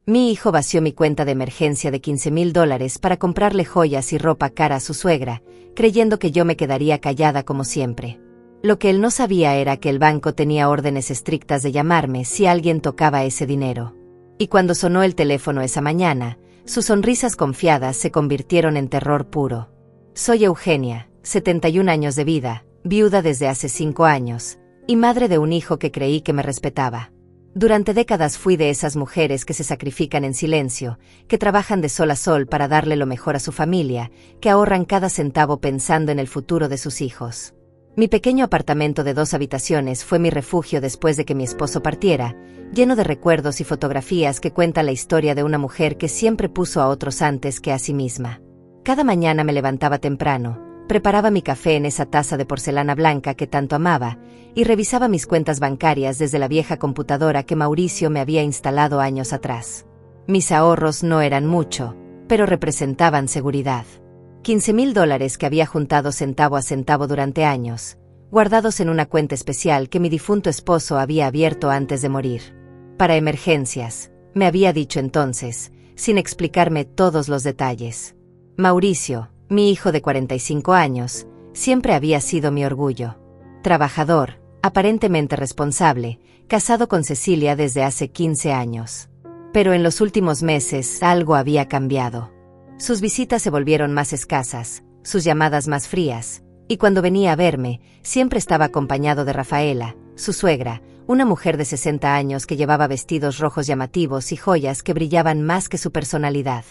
Mi hijo vació mi cuenta de emergencia de $15,000 para comprarle joyas y ropa cara a su suegra, creyendo que yo me quedaría callada como siempre. Lo que él no sabía era que el banco tenía órdenes estrictas de llamarme si alguien tocaba ese dinero. Y cuando sonó el teléfono esa mañana, sus sonrisas confiadas se convirtieron en terror puro. Soy Eugenia, 71 años de vida, viuda desde hace 5 años, y madre de un hijo que creí que me respetaba. Durante décadas fui de esas mujeres que se sacrifican en silencio, que trabajan de sol a sol para darle lo mejor a su familia, que ahorran cada centavo pensando en el futuro de sus hijos. Mi pequeño apartamento de 2 habitaciones fue mi refugio después de que mi esposo partiera, lleno de recuerdos y fotografías que cuentan la historia de una mujer que siempre puso a otros antes que a sí misma. Cada mañana me levantaba temprano, preparaba mi café en esa taza de porcelana blanca que tanto amaba, y revisaba mis cuentas bancarias desde la vieja computadora que Mauricio me había instalado años atrás. Mis ahorros no eran mucho, pero representaban seguridad. $15,000 que había juntado centavo a centavo durante años, guardados en una cuenta especial que mi difunto esposo había abierto antes de morir. Para emergencias, me había dicho entonces, sin explicarme todos los detalles. Mauricio, mi hijo de 45 años, siempre había sido mi orgullo. Trabajador, aparentemente responsable, casado con Cecilia desde hace 15 años. Pero en los últimos meses algo había cambiado. Sus visitas se volvieron más escasas, sus llamadas más frías, y cuando venía a verme, siempre estaba acompañado de Rafaela, su suegra, una mujer de 60 años que llevaba vestidos rojos llamativos y joyas que brillaban más que su personalidad.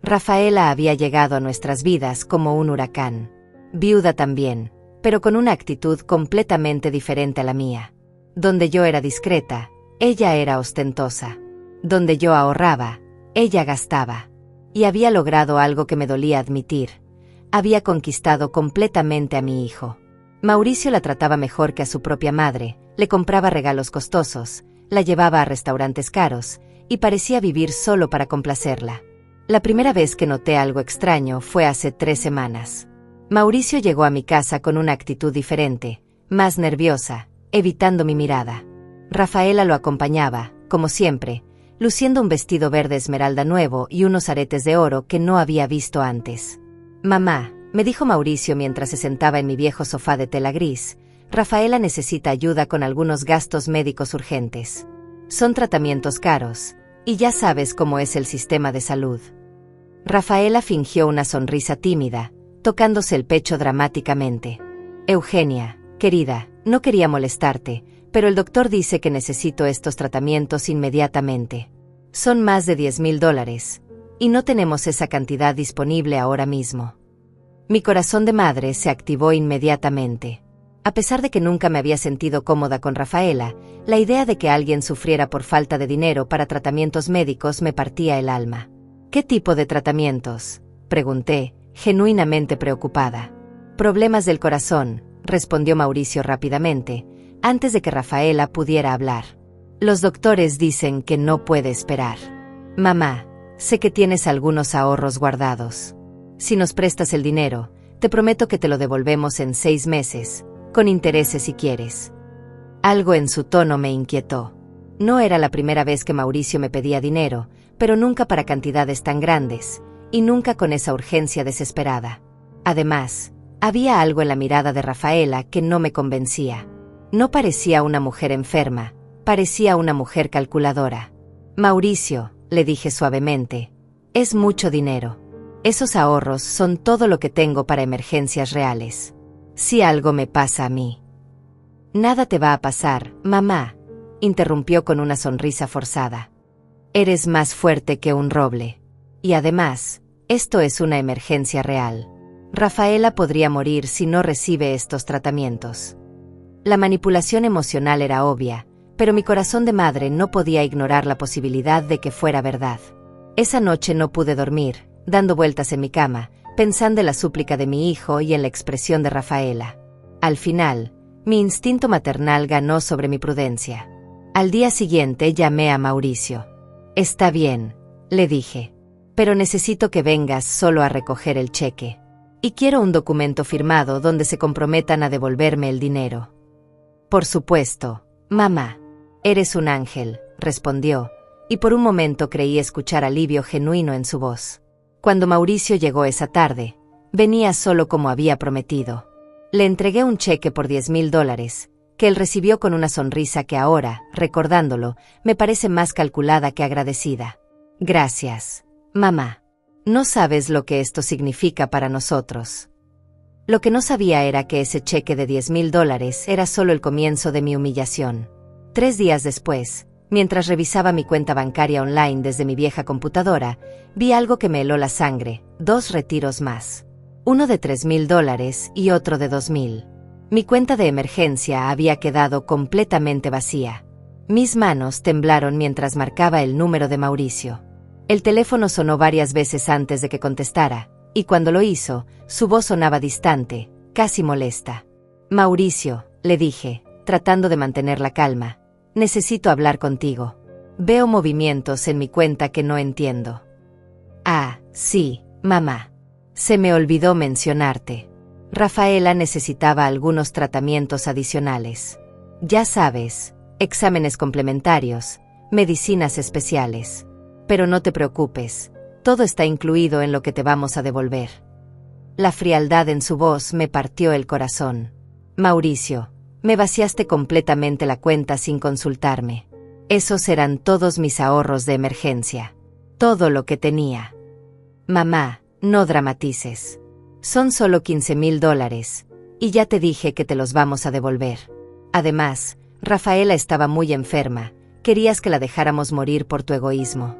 Rafaela había llegado a nuestras vidas como un huracán. Viuda también, pero con una actitud completamente diferente a la mía. Donde yo era discreta, ella era ostentosa. Donde yo ahorraba, ella gastaba. Y había logrado algo que me dolía admitir. Había conquistado completamente a mi hijo. Mauricio la trataba mejor que a su propia madre, le compraba regalos costosos, la llevaba a restaurantes caros, y parecía vivir solo para complacerla. La primera vez que noté algo extraño fue hace 3 semanas. Mauricio llegó a mi casa con una actitud diferente, más nerviosa, evitando mi mirada. Rafaela lo acompañaba, como siempre, luciendo un vestido verde esmeralda nuevo y unos aretes de oro que no había visto antes. «Mamá», me dijo Mauricio mientras se sentaba en mi viejo sofá de tela gris, «Rafaela necesita ayuda con algunos gastos médicos urgentes. Son tratamientos caros, y ya sabes cómo es el sistema de salud». Rafaela fingió una sonrisa tímida, tocándose el pecho dramáticamente. «Eugenia, querida, no quería molestarte, pero el doctor dice que necesito estos tratamientos inmediatamente. Son más de $10,000, y no tenemos esa cantidad disponible ahora mismo». Mi corazón de madre se activó inmediatamente. A pesar de que nunca me había sentido cómoda con Rafaela, la idea de que alguien sufriera por falta de dinero para tratamientos médicos me partía el alma. «¿Qué tipo de tratamientos?», pregunté, genuinamente preocupada. «Problemas del corazón», respondió Mauricio rápidamente, antes de que Rafaela pudiera hablar. «Los doctores dicen que no puede esperar. Mamá, sé que tienes algunos ahorros guardados. Si nos prestas el dinero, te prometo que te lo devolvemos en 6 meses, con intereses si quieres». Algo en su tono me inquietó. No era la primera vez que Mauricio me pedía dinero, pero nunca para cantidades tan grandes, y nunca con esa urgencia desesperada. Además, había algo en la mirada de Rafaela que no me convencía. No parecía una mujer enferma, parecía una mujer calculadora. «Mauricio», le dije suavemente, «es mucho dinero. Esos ahorros son todo lo que tengo para emergencias reales. Si algo me pasa a mí». «Nada te va a pasar, mamá», interrumpió con una sonrisa forzada. «Eres más fuerte que un roble. Y además, esto es una emergencia real. Rafaela podría morir si no recibe estos tratamientos». La manipulación emocional era obvia, pero mi corazón de madre no podía ignorar la posibilidad de que fuera verdad. Esa noche no pude dormir, dando vueltas en mi cama, pensando en la súplica de mi hijo y en la expresión de Rafaela. Al final, mi instinto maternal ganó sobre mi prudencia. Al día siguiente llamé a Mauricio. «Está bien», le dije, «pero necesito que vengas solo a recoger el cheque. Y quiero un documento firmado donde se comprometan a devolverme el dinero». «Por supuesto, mamá. Eres un ángel», respondió, y por un momento creí escuchar alivio genuino en su voz. Cuando Mauricio llegó esa tarde, venía solo como había prometido. Le entregué un cheque por $10,000, que él recibió con una sonrisa que ahora, recordándolo, me parece más calculada que agradecida. Gracias, mamá. No sabes lo que esto significa para nosotros. Lo que no sabía era que ese cheque de $10,000 era solo el comienzo de mi humillación. 3 días después, mientras revisaba mi cuenta bancaria online desde mi vieja computadora, vi algo que me heló la sangre: 2 retiros más. Uno de $3,000 y otro de $2,000. Mi cuenta de emergencia había quedado completamente vacía. Mis manos temblaron mientras marcaba el número de Mauricio. El teléfono sonó varias veces antes de que contestara, y cuando lo hizo, su voz sonaba distante, casi molesta. Mauricio, le dije, tratando de mantener la calma, necesito hablar contigo. Veo movimientos en mi cuenta que no entiendo. Ah, sí, mamá. Se me olvidó mencionarte. Rafaela necesitaba algunos tratamientos adicionales. Ya sabes, exámenes complementarios, medicinas especiales. Pero no te preocupes, todo está incluido en lo que te vamos a devolver. La frialdad en su voz me partió el corazón. Mauricio, me vaciaste completamente la cuenta sin consultarme. Esos eran todos mis ahorros de emergencia. Todo lo que tenía. Mamá, no dramatices. Son solo $15,000, y ya te dije que te los vamos a devolver. Además, Rafaela estaba muy enferma, querías que la dejáramos morir por tu egoísmo.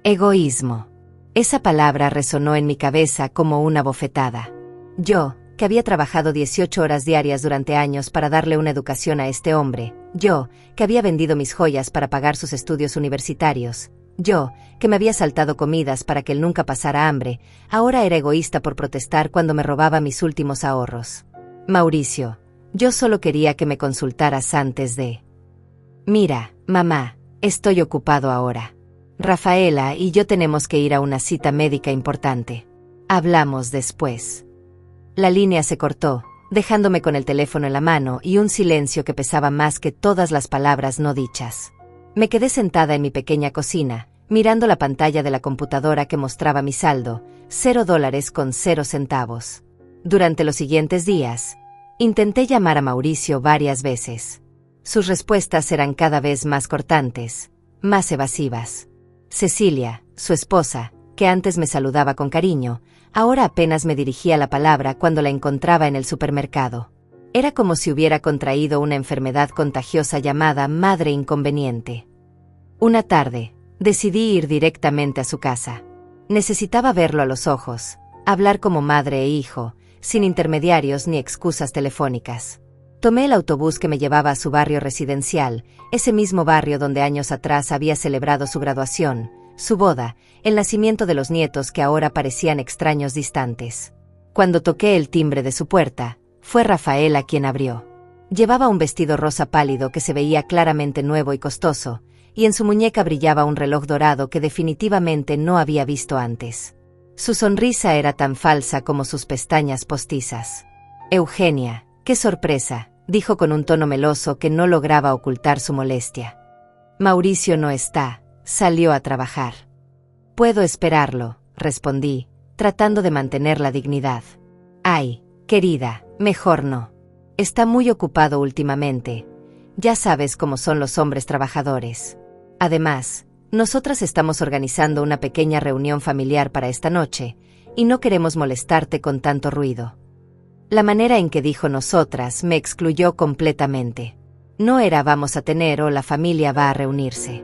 Egoísmo. Esa palabra resonó en mi cabeza como una bofetada. Yo, que había trabajado 18 horas diarias durante años para darle una educación a este hombre, yo, que había vendido mis joyas para pagar sus estudios universitarios, yo, que me había saltado comidas para que él nunca pasara hambre, ahora era egoísta por protestar cuando me robaba mis últimos ahorros. Mauricio, yo solo quería que me consultaras antes de... Mira, mamá, estoy ocupado ahora. Rafaela y yo tenemos que ir a una cita médica importante. Hablamos después. La línea se cortó, dejándome con el teléfono en la mano y un silencio que pesaba más que todas las palabras no dichas. Me quedé sentada en mi pequeña cocina, mirando la pantalla de la computadora que mostraba mi saldo, $0 con 0 centavos. Durante los siguientes días, intenté llamar a Mauricio varias veces. Sus respuestas eran cada vez más cortantes, más evasivas. Cecilia, su esposa, que antes me saludaba con cariño, ahora apenas me dirigía la palabra cuando la encontraba en el supermercado. Era como si hubiera contraído una enfermedad contagiosa llamada madre inconveniente. Una tarde, decidí ir directamente a su casa. Necesitaba verlo a los ojos, hablar como madre e hijo, sin intermediarios ni excusas telefónicas. Tomé el autobús que me llevaba a su barrio residencial, ese mismo barrio donde años atrás había celebrado su graduación, su boda, el nacimiento de los nietos que ahora parecían extraños distantes. Cuando toqué el timbre de su puerta, fue Rafaela quien abrió. Llevaba un vestido rosa pálido que se veía claramente nuevo y costoso, y en su muñeca brillaba un reloj dorado que definitivamente no había visto antes. Su sonrisa era tan falsa como sus pestañas postizas. Eugenia, qué sorpresa, dijo con un tono meloso que no lograba ocultar su molestia. Mauricio no está, salió a trabajar. Puedo esperarlo, respondí, tratando de mantener la dignidad. Ay, querida, mejor no. Está muy ocupado últimamente. Ya sabes cómo son los hombres trabajadores. Además, nosotras estamos organizando una pequeña reunión familiar para esta noche, y no queremos molestarte con tanto ruido. La manera en que dijo nosotras me excluyó completamente. No era vamos a tener o la familia va a reunirse.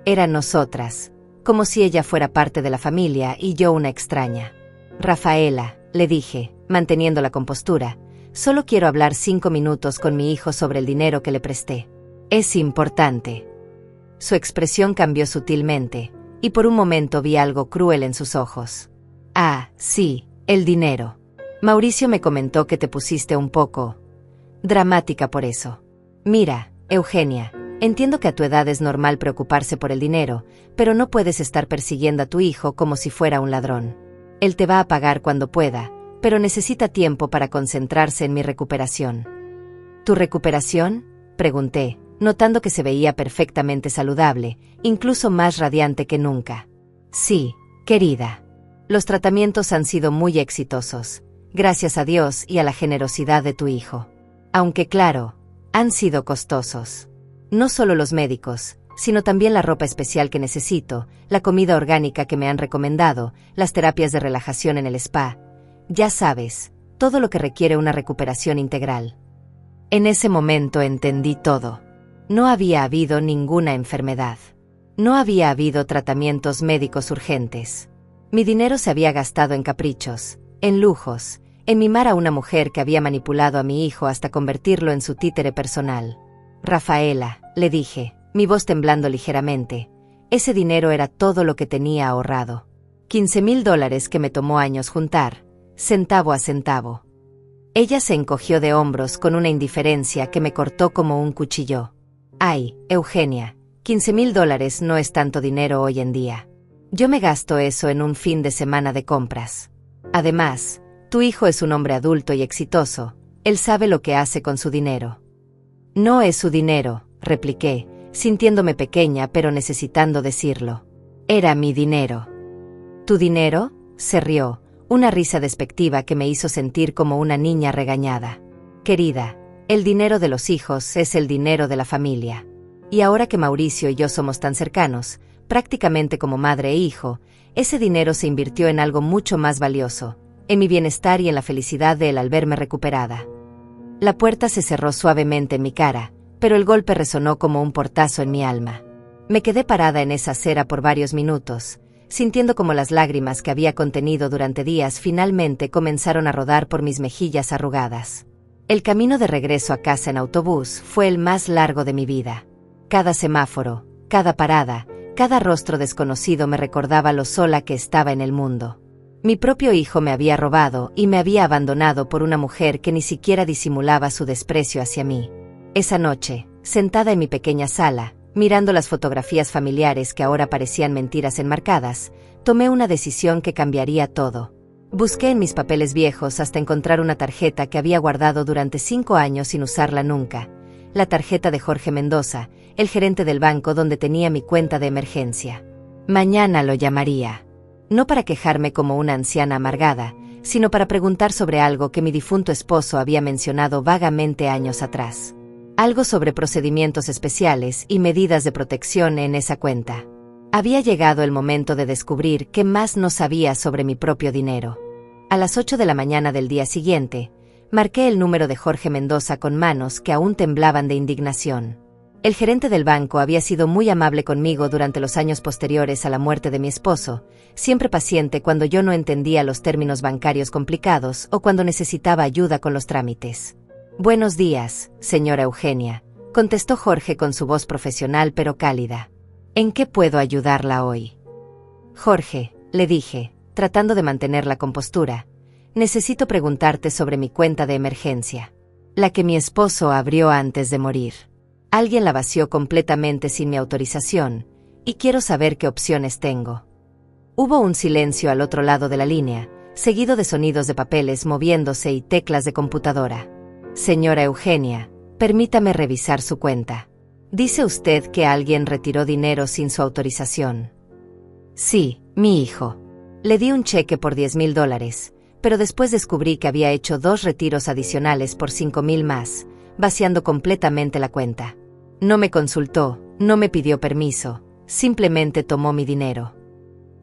Era nosotras, como si ella fuera parte de la familia y yo una extraña. Rafaela, le dije, manteniendo la compostura, solo quiero hablar 5 minutos con mi hijo sobre el dinero que le presté. Es importante. Su expresión cambió sutilmente, y por un momento vi algo cruel en sus ojos. Ah, sí, el dinero. Mauricio me comentó que te pusiste un poco dramática por eso. Mira, Eugenia, entiendo que a tu edad es normal preocuparse por el dinero, pero no puedes estar persiguiendo a tu hijo como si fuera un ladrón. Él te va a pagar cuando pueda, pero necesita tiempo para concentrarse en mi recuperación. ¿Tu recuperación?, pregunté, notando que se veía perfectamente saludable, incluso más radiante que nunca. Sí, querida. Los tratamientos han sido muy exitosos, gracias a Dios y a la generosidad de tu hijo. Aunque claro, han sido costosos. No solo los médicos, sino también la ropa especial que necesito, la comida orgánica que me han recomendado, las terapias de relajación en el spa. Ya sabes, todo lo que requiere una recuperación integral. En ese momento entendí todo. No había habido ninguna enfermedad. No había habido tratamientos médicos urgentes. Mi dinero se había gastado en caprichos, en lujos, en mimar a una mujer que había manipulado a mi hijo hasta convertirlo en su títere personal. Rafaela, le dije, mi voz temblando ligeramente, ese dinero era todo lo que tenía ahorrado. $15,000 que me tomó años juntar, centavo a centavo. Ella se encogió de hombros con una indiferencia que me cortó como un cuchillo. Ay, Eugenia, $15,000 no es tanto dinero hoy en día. Yo me gasto eso en un fin de semana de compras. Además, tu hijo es un hombre adulto y exitoso, él sabe lo que hace con su dinero. No es su dinero, repliqué, sintiéndome pequeña pero necesitando decirlo. Era mi dinero. ¿Tu dinero?, se rió, una risa despectiva que me hizo sentir como una niña regañada. Querida, el dinero de los hijos es el dinero de la familia. Y ahora que Mauricio y yo somos tan cercanos, prácticamente como madre e hijo, ese dinero se invirtió en algo mucho más valioso, en mi bienestar y en la felicidad de él al verme recuperada. La puerta se cerró suavemente en mi cara, pero el golpe resonó como un portazo en mi alma. Me quedé parada en esa acera por varios minutos, sintiendo como las lágrimas que había contenido durante días finalmente comenzaron a rodar por mis mejillas arrugadas. El camino de regreso a casa en autobús fue el más largo de mi vida. Cada semáforo, cada parada, cada rostro desconocido me recordaba lo sola que estaba en el mundo. Mi propio hijo me había robado y me había abandonado por una mujer que ni siquiera disimulaba su desprecio hacia mí. Esa noche, sentada en mi pequeña sala, mirando las fotografías familiares que ahora parecían mentiras enmarcadas, tomé una decisión que cambiaría todo. Busqué en mis papeles viejos hasta encontrar una tarjeta que había guardado durante 5 años sin usarla nunca. La tarjeta de Jorge Mendoza, el gerente del banco donde tenía mi cuenta de emergencia. Mañana lo llamaría. No para quejarme como una anciana amargada, sino para preguntar sobre algo que mi difunto esposo había mencionado vagamente años atrás. Algo sobre procedimientos especiales y medidas de protección en esa cuenta. Había llegado el momento de descubrir qué más no sabía sobre mi propio dinero. A las 8 de la mañana del día siguiente, marqué el número de Jorge Mendoza con manos que aún temblaban de indignación. El gerente del banco había sido muy amable conmigo durante los años posteriores a la muerte de mi esposo, siempre paciente cuando yo no entendía los términos bancarios complicados o cuando necesitaba ayuda con los trámites. Buenos días, señora Eugenia, contestó Jorge con su voz profesional pero cálida. ¿En qué puedo ayudarla hoy? Jorge, le dije, tratando de mantener la compostura, necesito preguntarte sobre mi cuenta de emergencia. La que mi esposo abrió antes de morir. Alguien la vació completamente sin mi autorización, y quiero saber qué opciones tengo. Hubo un silencio al otro lado de la línea, seguido de sonidos de papeles moviéndose y teclas de computadora. Señora Eugenia, permítame revisar su cuenta. ¿Dice usted que alguien retiró dinero sin su autorización? Sí, mi hijo. Le di un cheque por $10,000, pero después descubrí que había hecho 2 retiros adicionales por 5,000 más, vaciando completamente la cuenta. No me consultó, no me pidió permiso, simplemente tomó mi dinero.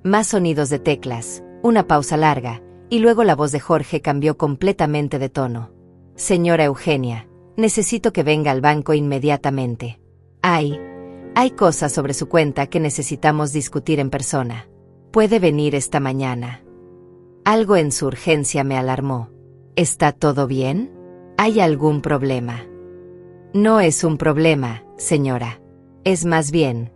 Más sonidos de teclas, una pausa larga, y luego la voz de Jorge cambió completamente de tono. Señora Eugenia, necesito que venga al banco inmediatamente. Hay cosas sobre su cuenta que necesitamos discutir en persona. ¿Puede venir esta mañana? Algo en su urgencia me alarmó. ¿Está todo bien? ¿Hay algún problema? No es un problema, señora. Es más bien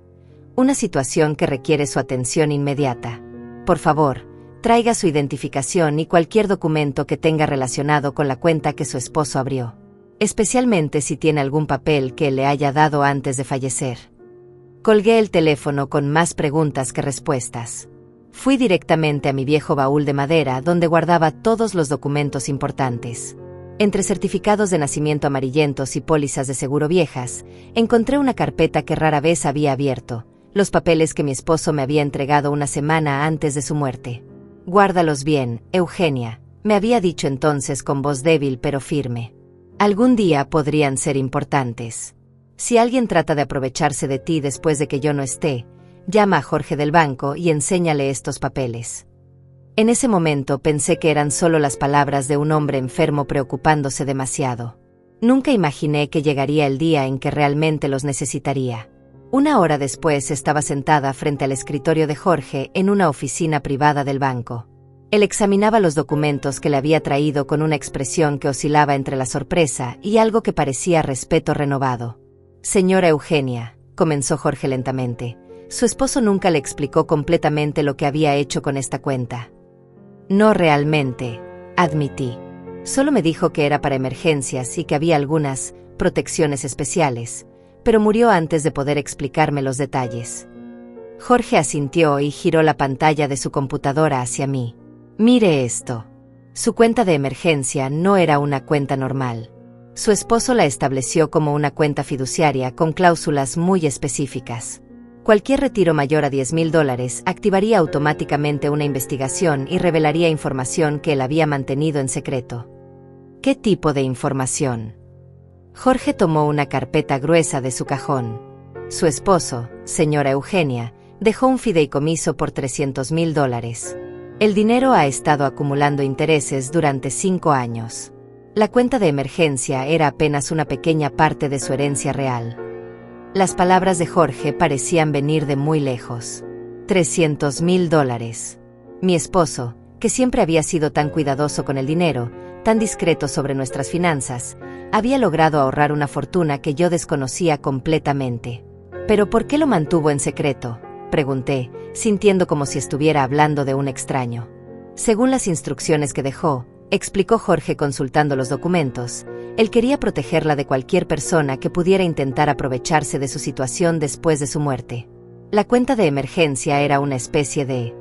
una situación que requiere su atención inmediata. Por favor, traiga su identificación y cualquier documento que tenga relacionado con la cuenta que su esposo abrió. Especialmente si tiene algún papel que le haya dado antes de fallecer. Colgué el teléfono con más preguntas que respuestas. Fui directamente a mi viejo baúl de madera donde guardaba todos los documentos importantes. Entre certificados de nacimiento amarillentos y pólizas de seguro viejas, encontré una carpeta que rara vez había abierto, los papeles que mi esposo me había entregado una semana antes de su muerte. «Guárdalos bien, Eugenia», me había dicho entonces con voz débil pero firme. «Algún día podrían ser importantes. Si alguien trata de aprovecharse de ti después de que yo no esté, llama a Jorge del banco y enséñale estos papeles». En ese momento pensé que eran solo las palabras de un hombre enfermo preocupándose demasiado. Nunca imaginé que llegaría el día en que realmente los necesitaría. Una hora después estaba sentada frente al escritorio de Jorge en una oficina privada del banco. Él examinaba los documentos que le había traído con una expresión que oscilaba entre la sorpresa y algo que parecía respeto renovado. «Señora Eugenia», comenzó Jorge lentamente, su esposo nunca le explicó completamente lo que había hecho con esta cuenta. «No realmente», admití. Solo me dijo que era para emergencias y que había algunas protecciones especiales, pero murió antes de poder explicarme los detalles. Jorge asintió y giró la pantalla de su computadora hacia mí. «Mire esto». Su cuenta de emergencia no era una cuenta normal. Su esposo la estableció como una cuenta fiduciaria con cláusulas muy específicas. Cualquier retiro mayor a $10,000 activaría automáticamente una investigación y revelaría información que él había mantenido en secreto. ¿Qué tipo de información? Jorge tomó una carpeta gruesa de su cajón. Su esposo, señora Eugenia, dejó un fideicomiso por $300,000. El dinero ha estado acumulando intereses durante 5 años. La cuenta de emergencia era apenas una pequeña parte de su herencia real. Las palabras de Jorge parecían venir de muy lejos. $300,000. Mi esposo, que siempre había sido tan cuidadoso con el dinero, tan discreto sobre nuestras finanzas, había logrado ahorrar una fortuna que yo desconocía completamente. ¿Pero por qué lo mantuvo en secreto?, pregunté, sintiendo como si estuviera hablando de un extraño. Según las instrucciones que dejó, explicó Jorge consultando los documentos, él quería protegerla de cualquier persona que pudiera intentar aprovecharse de su situación después de su muerte. La cuenta de emergencia era una especie de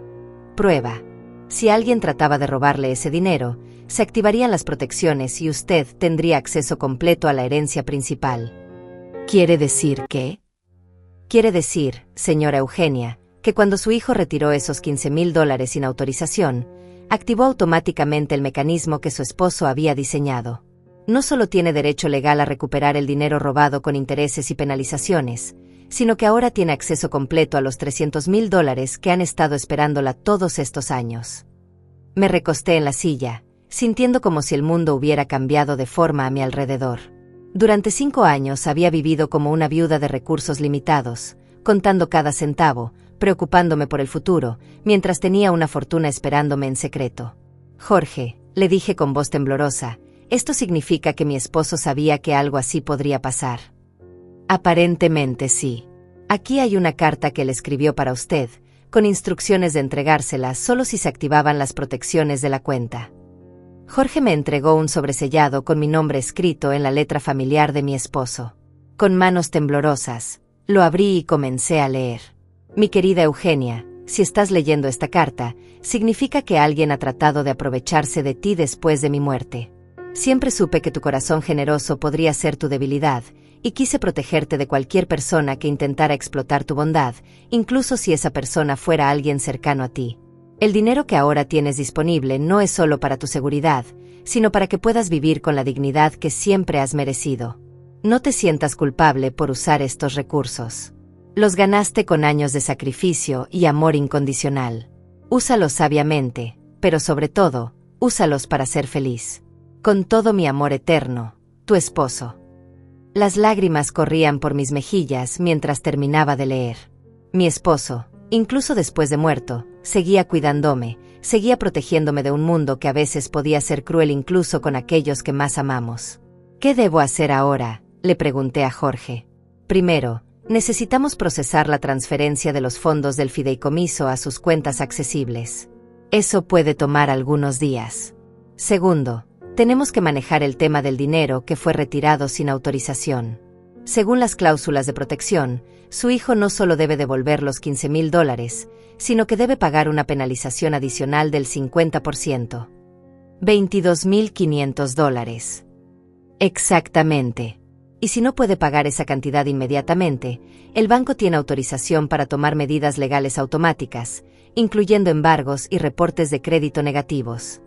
prueba. Si alguien trataba de robarle ese dinero, se activarían las protecciones y usted tendría acceso completo a la herencia principal. ¿Quiere decir qué? Quiere decir, señora Eugenia, que cuando su hijo retiró esos $15,000 sin autorización, activó automáticamente el mecanismo que su esposo había diseñado. No solo tiene derecho legal a recuperar el dinero robado con intereses y penalizaciones, sino que ahora tiene acceso completo a los $300,000 que han estado esperándola todos estos años. Me recosté en la silla, sintiendo como si el mundo hubiera cambiado de forma a mi alrededor. Durante 5 años había vivido como una viuda de recursos limitados, contando cada centavo, preocupándome por el futuro, mientras tenía una fortuna esperándome en secreto. Jorge, le dije con voz temblorosa, esto significa que mi esposo sabía que algo así podría pasar. Aparentemente sí. Aquí hay una carta que él escribió para usted, con instrucciones de entregársela solo si se activaban las protecciones de la cuenta. Jorge me entregó un sobresellado con mi nombre escrito en la letra familiar de mi esposo. Con manos temblorosas, lo abrí y comencé a leer. Mi querida Eugenia, si estás leyendo esta carta, significa que alguien ha tratado de aprovecharse de ti después de mi muerte. Siempre supe que tu corazón generoso podría ser tu debilidad, y quise protegerte de cualquier persona que intentara explotar tu bondad, incluso si esa persona fuera alguien cercano a ti. El dinero que ahora tienes disponible no es solo para tu seguridad, sino para que puedas vivir con la dignidad que siempre has merecido. No te sientas culpable por usar estos recursos. Los ganaste con años de sacrificio y amor incondicional. Úsalos sabiamente, pero sobre todo, úsalos para ser feliz. Con todo mi amor eterno, tu esposo. Las lágrimas corrían por mis mejillas mientras terminaba de leer. Mi esposo, incluso después de muerto, seguía cuidándome, seguía protegiéndome de un mundo que a veces podía ser cruel incluso con aquellos que más amamos. ¿Qué debo hacer ahora?, le pregunté a Jorge. Primero, necesitamos procesar la transferencia de los fondos del fideicomiso a sus cuentas accesibles. Eso puede tomar algunos días. Segundo, tenemos que manejar el tema del dinero que fue retirado sin autorización. Según las cláusulas de protección, su hijo no solo debe devolver los $15,000, sino que debe pagar una penalización adicional del 50%. $22,500. Exactamente. Y si no puede pagar esa cantidad inmediatamente, el banco tiene autorización para tomar medidas legales automáticas, incluyendo embargos y reportes de crédito negativos.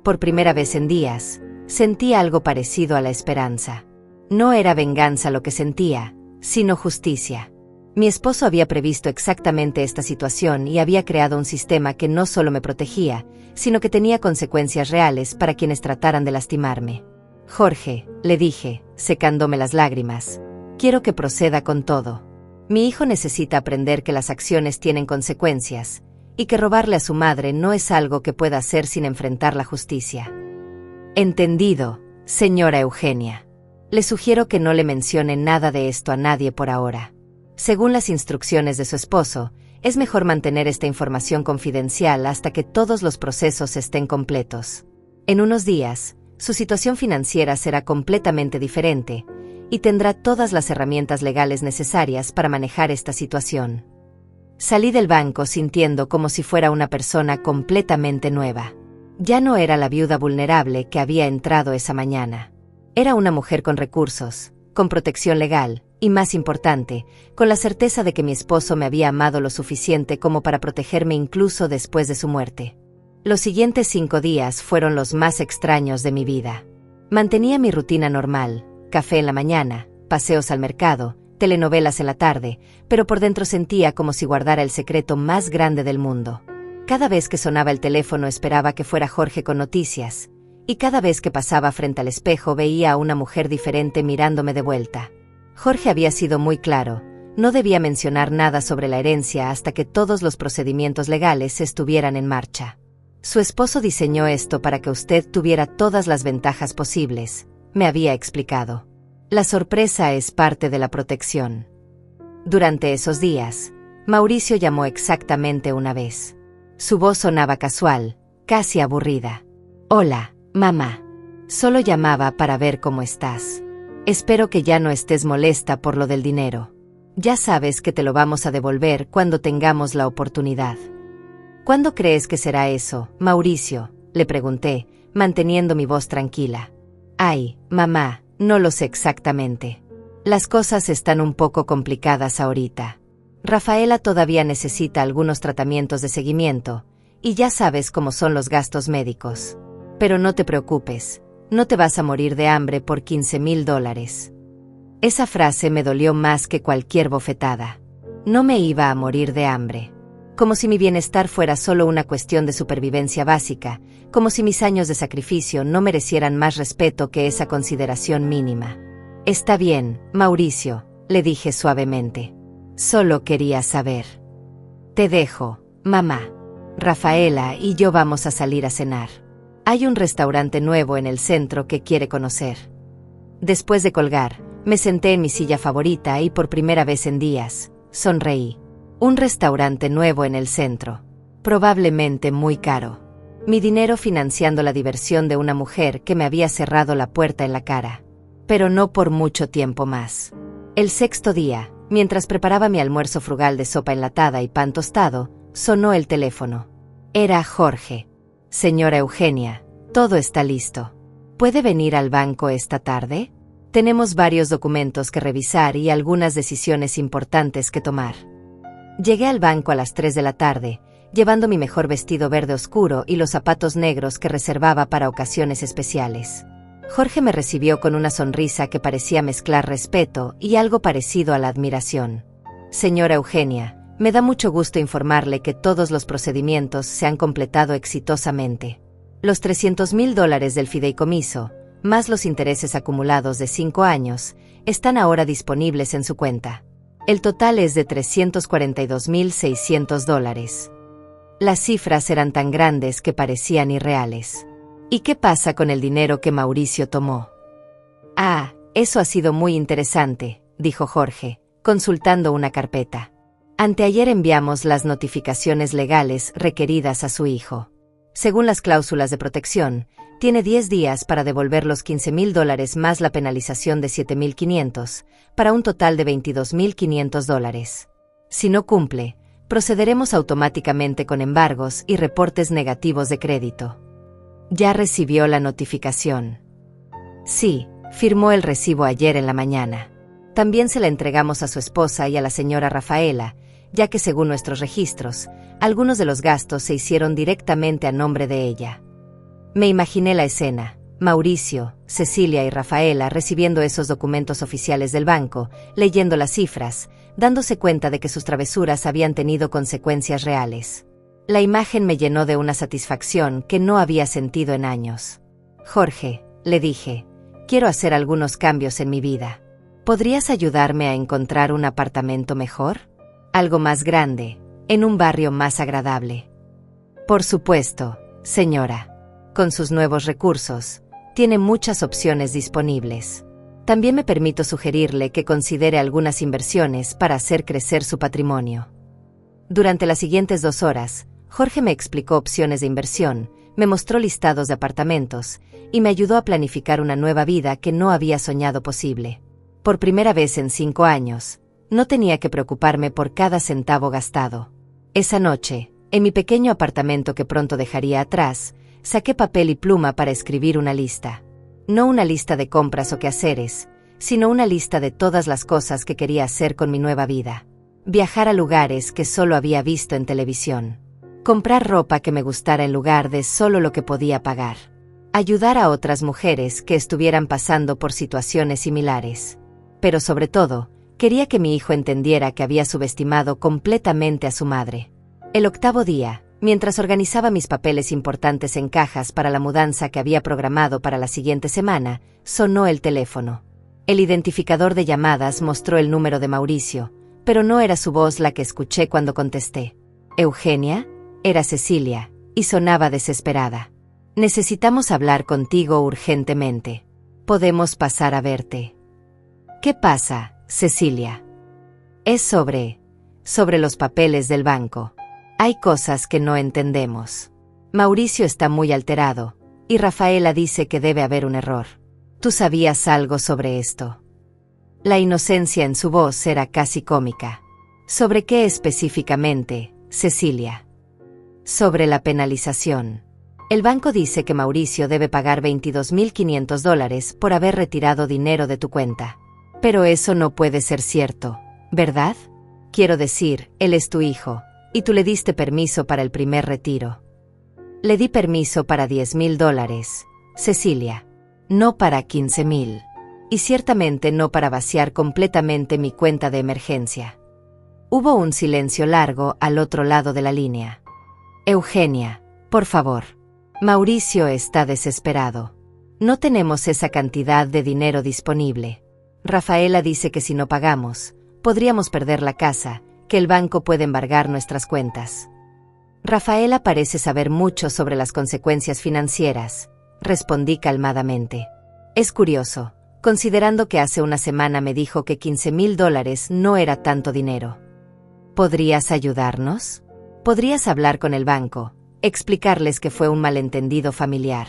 Por primera vez en días, sentí algo parecido a la esperanza. No era venganza lo que sentía, sino justicia. Mi esposo había previsto exactamente esta situación y había creado un sistema que no solo me protegía, sino que tenía consecuencias reales para quienes trataran de lastimarme. Jorge, le dije, secándome las lágrimas, quiero que proceda con todo. Mi hijo necesita aprender que las acciones tienen consecuencias, y que robarle a su madre no es algo que pueda hacer sin enfrentar la justicia. Entendido, señora Eugenia. Le sugiero que no le mencione nada de esto a nadie por ahora. Según las instrucciones de su esposo, es mejor mantener esta información confidencial hasta que todos los procesos estén completos. En unos días, su situación financiera será completamente diferente, y tendrá todas las herramientas legales necesarias para manejar esta situación. Salí del banco sintiendo como si fuera una persona completamente nueva. Ya no era la viuda vulnerable que había entrado esa mañana. Era una mujer con recursos, con protección legal, y más importante, con la certeza de que mi esposo me había amado lo suficiente como para protegerme incluso después de su muerte. Los siguientes 5 días fueron los más extraños de mi vida. Mantenía mi rutina normal, café en la mañana, paseos al mercado, telenovelas en la tarde, pero por dentro sentía como si guardara el secreto más grande del mundo. Cada vez que sonaba el teléfono esperaba que fuera Jorge con noticias, y cada vez que pasaba frente al espejo veía a una mujer diferente mirándome de vuelta. Jorge había sido muy claro, no debía mencionar nada sobre la herencia hasta que todos los procedimientos legales estuvieran en marcha. Su esposo diseñó esto para que usted tuviera todas las ventajas posibles, me había explicado. La sorpresa es parte de la protección. Durante esos días, Mauricio llamó exactamente una vez. Su voz sonaba casual, casi aburrida. Hola, mamá. Solo llamaba para ver cómo estás. Espero que ya no estés molesta por lo del dinero. Ya sabes que te lo vamos a devolver cuando tengamos la oportunidad. ¿Cuándo crees que será eso, Mauricio?, le pregunté, manteniendo mi voz tranquila. Ay, mamá, no lo sé exactamente. Las cosas están un poco complicadas ahorita. Rafaela todavía necesita algunos tratamientos de seguimiento, y ya sabes cómo son los gastos médicos. Pero no te preocupes, no te vas a morir de hambre por $15,000. Esa frase me dolió más que cualquier bofetada. No me iba a morir de hambre. Como si mi bienestar fuera solo una cuestión de supervivencia básica, como si mis años de sacrificio no merecieran más respeto que esa consideración mínima. Está bien, Mauricio, le dije suavemente. Solo quería saber. Te dejo, mamá. Rafaela y yo vamos a salir a cenar. Hay un restaurante nuevo en el centro que quiere conocer. Después de colgar, me senté en mi silla favorita y por primera vez en días, sonreí. Un restaurante nuevo en el centro. Probablemente muy caro. Mi dinero financiando la diversión de una mujer que me había cerrado la puerta en la cara. Pero no por mucho tiempo más. El 6º día, mientras preparaba mi almuerzo frugal de sopa enlatada y pan tostado, sonó el teléfono. Era Jorge. Señora Eugenia, todo está listo. ¿Puede venir al banco esta tarde? Tenemos varios documentos que revisar y algunas decisiones importantes que tomar. Llegué al banco a las 3 de la tarde, llevando mi mejor vestido verde oscuro y los zapatos negros que reservaba para ocasiones especiales. Jorge me recibió con una sonrisa que parecía mezclar respeto y algo parecido a la admiración. Señora Eugenia, me da mucho gusto informarle que todos los procedimientos se han completado exitosamente. Los $300,000 del fideicomiso, más los intereses acumulados de 5 años, están ahora disponibles en su cuenta. El total es de $342,600. Las cifras eran tan grandes que parecían irreales. ¿Y qué pasa con el dinero que Mauricio tomó? Ah, eso ha sido muy interesante, dijo Jorge, consultando una carpeta. Anteayer enviamos las notificaciones legales requeridas a su hijo. Según las cláusulas de protección, tiene 10 días para devolver los $15,000 más la penalización de $7,500, para un total de $22,500. Si no cumple, procederemos automáticamente con embargos y reportes negativos de crédito. ¿Ya recibió la notificación? Sí, Firmó el recibo ayer en la mañana. También se la entregamos a su esposa y a la señora Rafaela, ya que según nuestros registros, algunos de los gastos se hicieron directamente a nombre de ella. Me imaginé la escena: Mauricio, Cecilia y Rafaela recibiendo esos documentos oficiales del banco, leyendo las cifras, dándose cuenta de que sus travesuras habían tenido consecuencias reales. La imagen me llenó de una satisfacción que no había sentido en años. Jorge, le dije, quiero hacer algunos cambios en mi vida. ¿Podrías ayudarme a encontrar un apartamento mejor? Algo más grande, en un barrio más agradable. Por supuesto, señora. Con sus nuevos recursos, tiene muchas opciones disponibles. También me permito sugerirle que considere algunas inversiones para hacer crecer su patrimonio. Durante las siguientes 2 horas, Jorge me explicó opciones de inversión, me mostró listados de apartamentos y me ayudó a planificar una nueva vida que no había soñado posible. Por primera vez en 5 años, no tenía que preocuparme por cada centavo gastado. Esa noche, en mi pequeño apartamento que pronto dejaría atrás, saqué papel y pluma para escribir una lista. No una lista de compras o quehaceres, sino una lista de todas las cosas que quería hacer con mi nueva vida. Viajar a lugares que solo había visto en televisión. Comprar ropa que me gustara en lugar de solo lo que podía pagar. Ayudar a otras mujeres que estuvieran pasando por situaciones similares. Pero sobre todo, quería que mi hijo entendiera que había subestimado completamente a su madre. El 8º día, mientras organizaba mis papeles importantes en cajas para la mudanza que había programado para la siguiente semana, sonó el teléfono. El identificador de llamadas mostró el número de Mauricio, pero no era su voz la que escuché cuando contesté. ¿Eugenia? Era Cecilia, y sonaba desesperada. Necesitamos hablar contigo urgentemente. ¿Podemos pasar a verte? ¿Qué pasa, Cecilia? Es sobre los papeles del banco. Hay cosas que no entendemos. Mauricio está muy alterado, y Rafaela dice que debe haber un error. ¿Tú sabías algo sobre esto? La inocencia en su voz era casi cómica. ¿Sobre qué específicamente, Cecilia? Sobre la penalización. El banco dice que Mauricio debe pagar $22.500 por haber retirado dinero de tu cuenta. Pero eso no puede ser cierto, ¿verdad? Quiero decir, él es tu hijo, y tú le diste permiso para el primer retiro. Le di permiso para $10.000, Cecilia. No para 15.000. Y ciertamente no para vaciar completamente mi cuenta de emergencia. Hubo un silencio largo al otro lado de la línea. Eugenia, por favor. Mauricio está desesperado. No tenemos esa cantidad de dinero disponible. Rafaela dice que si no pagamos, podríamos perder la casa, que el banco puede embargar nuestras cuentas. Rafaela parece saber mucho sobre las consecuencias financieras, respondí calmadamente. Es curioso, considerando que hace una semana me dijo que $15.000 no era tanto dinero. ¿Podrías ayudarnos? ¿Podrías hablar con el banco, explicarles que fue un malentendido familiar?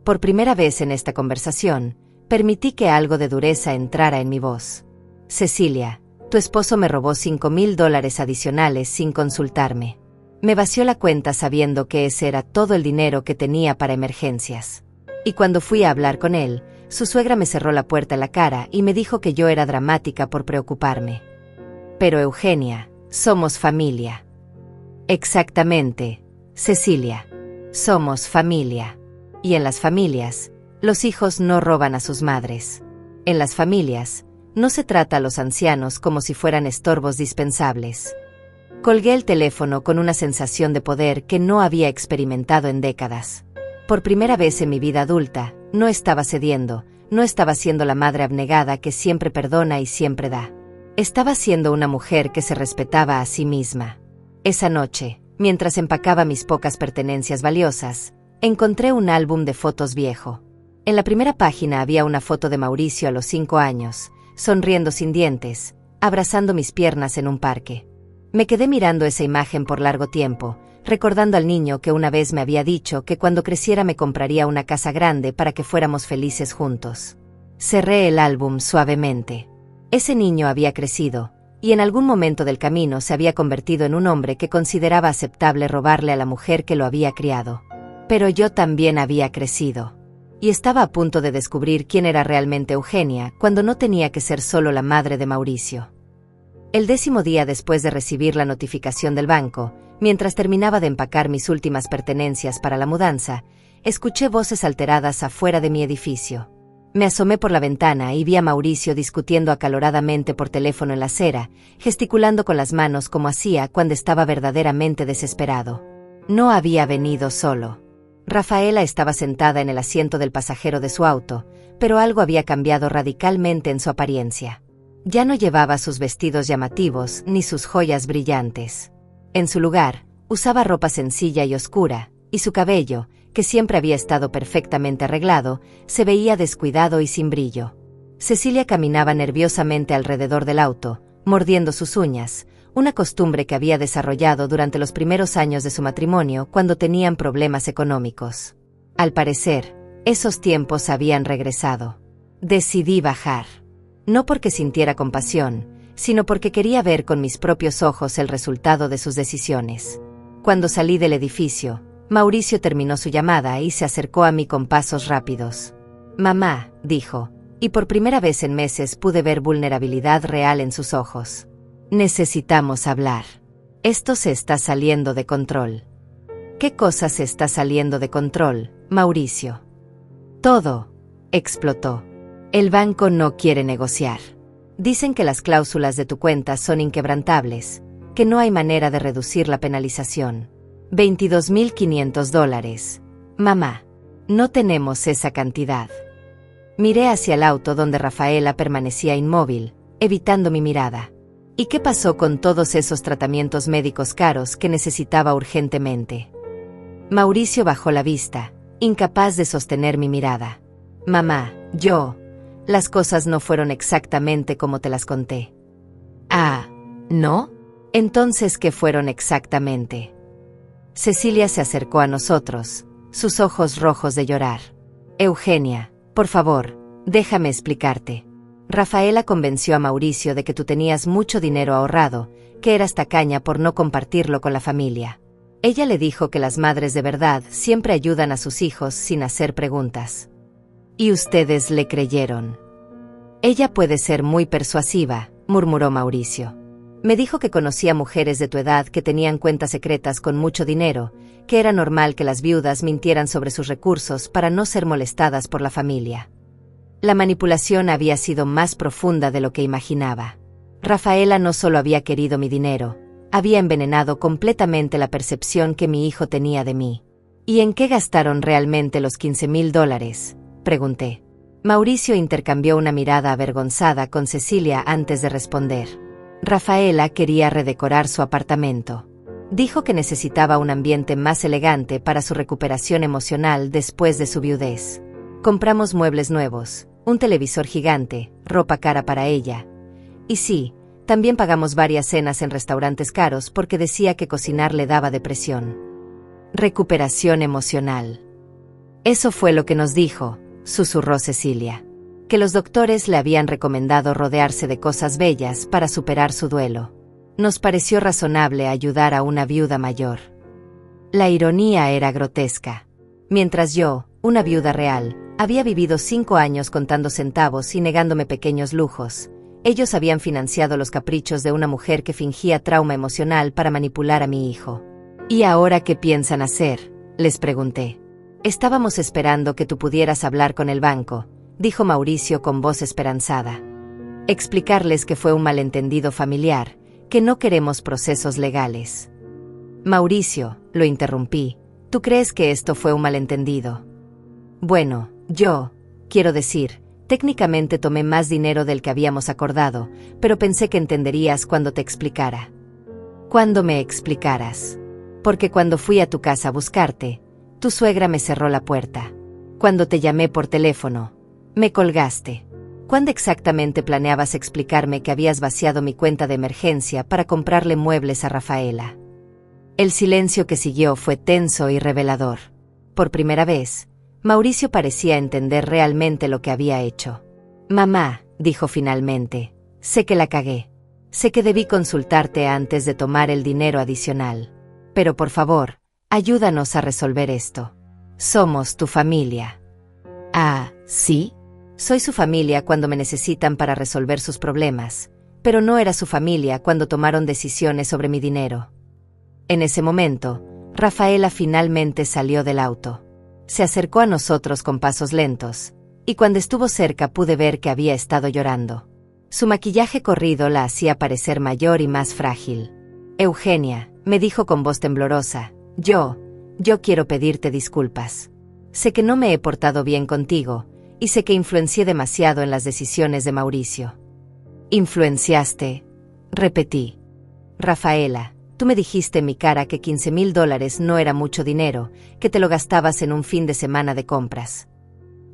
Por primera vez en esta conversación, permití que algo de dureza entrara en mi voz. Cecilia, tu esposo me robó $5.000 adicionales sin consultarme. Me vació la cuenta sabiendo que ese era todo el dinero que tenía para emergencias. Y cuando fui a hablar con él, su suegra me cerró la puerta en la cara y me dijo que yo era dramática por preocuparme. Pero Eugenia, somos familia. Exactamente, Cecilia. Somos familia. Y en las familias, los hijos no roban a sus madres. En las familias, no se trata a los ancianos como si fueran estorbos dispensables. Colgué el teléfono con una sensación de poder que no había experimentado en décadas. Por primera vez en mi vida adulta, no estaba cediendo, no estaba siendo la madre abnegada que siempre perdona y siempre da. Estaba siendo una mujer que se respetaba a sí misma. Esa noche, mientras empacaba mis pocas pertenencias valiosas, encontré un álbum de fotos viejo. En la primera página había una foto de Mauricio a los 5 años, sonriendo sin dientes, abrazando mis piernas en un parque. Me quedé mirando esa imagen por largo tiempo, recordando al niño que una vez me había dicho que cuando creciera me compraría una casa grande para que fuéramos felices juntos. Cerré el álbum suavemente. Ese niño había crecido, y en algún momento del camino se había convertido en un hombre que consideraba aceptable robarle a la mujer que lo había criado. Pero yo también había crecido. y estaba a punto de descubrir quién era realmente Eugenia cuando no tenía que ser solo la madre de Mauricio. El 10º día después de recibir la notificación del banco, mientras terminaba de empacar mis últimas pertenencias para la mudanza, escuché voces alteradas afuera de mi edificio. Me asomé por la ventana y vi a Mauricio discutiendo acaloradamente por teléfono en la acera, gesticulando con las manos como hacía cuando estaba verdaderamente desesperado. No había venido solo. Rafaela estaba sentada en el asiento del pasajero de su auto, pero algo había cambiado radicalmente en su apariencia. Ya no llevaba sus vestidos llamativos ni sus joyas brillantes. En su lugar, usaba ropa sencilla y oscura, y su cabello, que siempre había estado perfectamente arreglado, se veía descuidado y sin brillo. Cecilia caminaba nerviosamente alrededor del auto, mordiendo sus uñas, una costumbre que había desarrollado durante los primeros años de su matrimonio cuando tenían problemas económicos. Al parecer, esos tiempos habían regresado. Decidí bajar. No porque sintiera compasión, sino porque quería ver con mis propios ojos el resultado de sus decisiones. Cuando salí del edificio, Mauricio terminó su llamada y se acercó a mí con pasos rápidos. «Mamá», dijo, y por primera vez en meses pude ver vulnerabilidad real en sus ojos. «Necesitamos hablar. Esto se está saliendo de control». «¿Qué cosa se está saliendo de control, Mauricio?» «Todo», explotó. «El banco no quiere negociar. Dicen que las cláusulas de tu cuenta son inquebrantables, que no hay manera de reducir la penalización. $22.500. Mamá, no tenemos esa cantidad». Miré hacia el auto donde Rafaela permanecía inmóvil, evitando mi mirada. ¿Y qué pasó con todos esos tratamientos médicos caros que necesitaba urgentemente? Mauricio bajó la vista, incapaz de sostener mi mirada. «Mamá, las cosas no fueron exactamente como te las conté». «Ah, ¿no? Entonces, ¿qué fueron exactamente?» Cecilia se acercó a nosotros, sus ojos rojos de llorar. «Eugenia, por favor, déjame explicarte. Rafaela convenció a Mauricio de que tú tenías mucho dinero ahorrado, que eras tacaña por no compartirlo con la familia. Ella le dijo que las madres de verdad siempre ayudan a sus hijos sin hacer preguntas. Y ustedes le creyeron». «Ella puede ser muy persuasiva», murmuró Mauricio. «Me dijo que conocía mujeres de tu edad que tenían cuentas secretas con mucho dinero, que era normal que las viudas mintieran sobre sus recursos para no ser molestadas por la familia». La manipulación había sido más profunda de lo que imaginaba. Rafaela no solo había querido mi dinero, había envenenado completamente la percepción que mi hijo tenía de mí. «¿Y en qué gastaron realmente los $15.000? Pregunté. Mauricio intercambió una mirada avergonzada con Cecilia antes de responder. Rafaela quería redecorar su apartamento. Dijo que necesitaba un ambiente más elegante para su recuperación emocional después de su viudez. Compramos muebles nuevos, un televisor gigante, ropa cara para ella. Y sí, también pagamos varias cenas en restaurantes caros porque decía que cocinar le daba depresión. Recuperación emocional. Eso fue lo que nos dijo, susurró Cecilia. Que los doctores le habían recomendado rodearse de cosas bellas para superar su duelo. Nos pareció razonable ayudar a una viuda mayor. La ironía era grotesca. Mientras yo, una viuda real, había vivido 5 años contando centavos y negándome pequeños lujos, ellos habían financiado los caprichos de una mujer que fingía trauma emocional para manipular a mi hijo. «¿Y ahora qué piensan hacer?», les pregunté. «Estábamos esperando que tú pudieras hablar con el banco», dijo Mauricio con voz esperanzada. «Explicarles que fue un malentendido familiar, que no queremos procesos legales». «Mauricio», lo interrumpí, «¿tú crees que esto fue un malentendido?» «Bueno, quiero decir, técnicamente tomé más dinero del que habíamos acordado, pero pensé que entenderías cuando te explicara». «¿Cuándo me explicaras?» «Porque cuando fui a tu casa a buscarte, tu suegra me cerró la puerta. Cuando te llamé por teléfono, me colgaste. ¿Cuándo exactamente planeabas explicarme que habías vaciado mi cuenta de emergencia para comprarle muebles a Rafaela?» El silencio que siguió fue tenso y revelador. Por primera vez, Mauricio parecía entender realmente lo que había hecho. «Mamá», dijo finalmente, «sé que la cagué. Sé que debí consultarte antes de tomar el dinero adicional. Pero por favor, ayúdanos a resolver esto. Somos tu familia». Ah, ¿sí? Soy su familia cuando me necesitan para resolver sus problemas, pero no era su familia cuando tomaron decisiones sobre mi dinero. En ese momento, Rafaela finalmente salió del auto. Se acercó a nosotros con pasos lentos, y cuando estuvo cerca pude ver que había estado llorando. Su maquillaje corrido la hacía parecer mayor y más frágil. Eugenia, me dijo con voz temblorosa, yo quiero pedirte disculpas. Sé que no me he portado bien contigo, y sé que influencié demasiado en las decisiones de Mauricio. ¿Influenciaste? Repetí. Rafaela, tú me dijiste en mi cara que $15,000 no era mucho dinero, que te lo gastabas en un fin de semana de compras.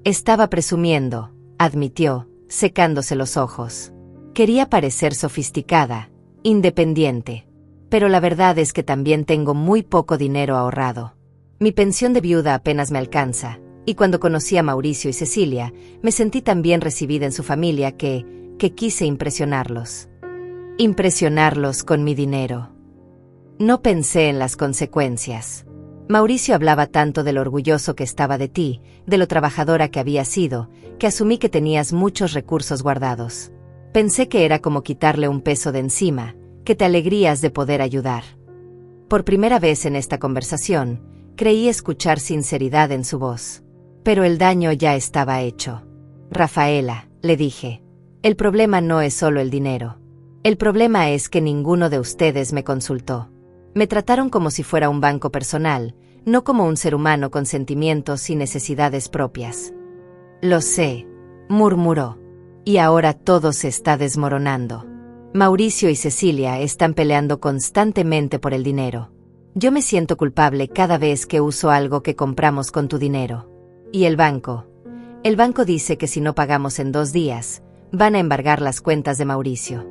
Estaba presumiendo, admitió, secándose los ojos. Quería parecer sofisticada, independiente. Pero la verdad es que también tengo muy poco dinero ahorrado. Mi pensión de viuda apenas me alcanza, y cuando conocí a Mauricio y Cecilia, me sentí tan bien recibida en su familia que quise impresionarlos. Impresionarlos con mi dinero. No pensé en las consecuencias. Mauricio hablaba tanto de lo orgulloso que estaba de ti, de lo trabajadora que había sido, que asumí que tenías muchos recursos guardados. Pensé que era como quitarle un peso de encima, que te alegrías de poder ayudar. Por primera vez en esta conversación, creí escuchar sinceridad en su voz. Pero el daño ya estaba hecho. Rafaela, le dije, el problema no es solo el dinero. El problema es que ninguno de ustedes me consultó. Me trataron como si fuera un banco personal, no como un ser humano con sentimientos y necesidades propias. Lo sé, murmuró. Y ahora todo se está desmoronando. Mauricio y Cecilia están peleando constantemente por el dinero. Yo me siento culpable cada vez que uso algo que compramos con tu dinero. ¿Y el banco? El banco dice que si no pagamos en 2 días, van a embargar las cuentas de Mauricio.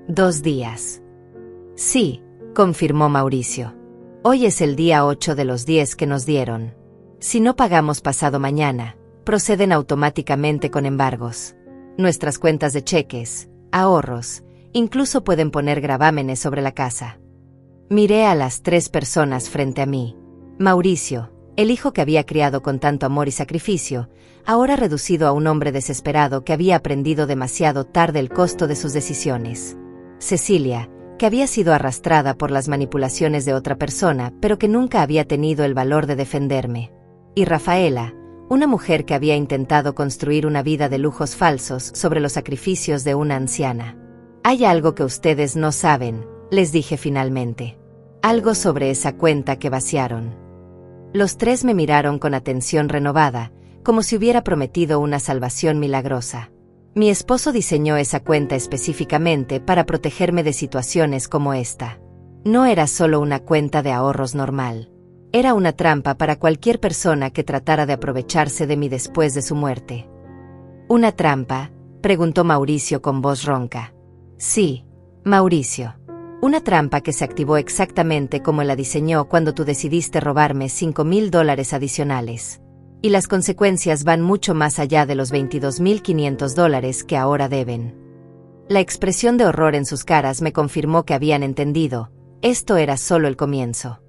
2 días. Sí, confirmó Mauricio. Hoy es el día 8 de los 10 que nos dieron. Si no pagamos pasado mañana, proceden automáticamente con embargos. Nuestras cuentas de cheques, ahorros, incluso pueden poner gravámenes sobre la casa. Miré a las 3 personas frente a mí. Mauricio, el hijo que había criado con tanto amor y sacrificio, ahora reducido a un hombre desesperado que había aprendido demasiado tarde el costo de sus decisiones. Cecilia, que había sido arrastrada por las manipulaciones de otra persona, pero que nunca había tenido el valor de defenderme. Y Rafaela, una mujer que había intentado construir una vida de lujos falsos sobre los sacrificios de una anciana. Hay algo que ustedes no saben, les dije finalmente. Algo sobre esa cuenta que vaciaron. Los 3 me miraron con atención renovada, como si hubiera prometido una salvación milagrosa. Mi esposo diseñó esa cuenta específicamente para protegerme de situaciones como esta. No era solo una cuenta de ahorros normal. Era una trampa para cualquier persona que tratara de aprovecharse de mí después de su muerte. ¿Una trampa?, preguntó Mauricio con voz ronca. Sí, Mauricio. Una trampa que se activó exactamente como la diseñó cuando tú decidiste robarme $5,000 adicionales. Y las consecuencias van mucho más allá de los $22,500 que ahora deben. La expresión de horror en sus caras me confirmó que habían entendido. Esto era solo el comienzo.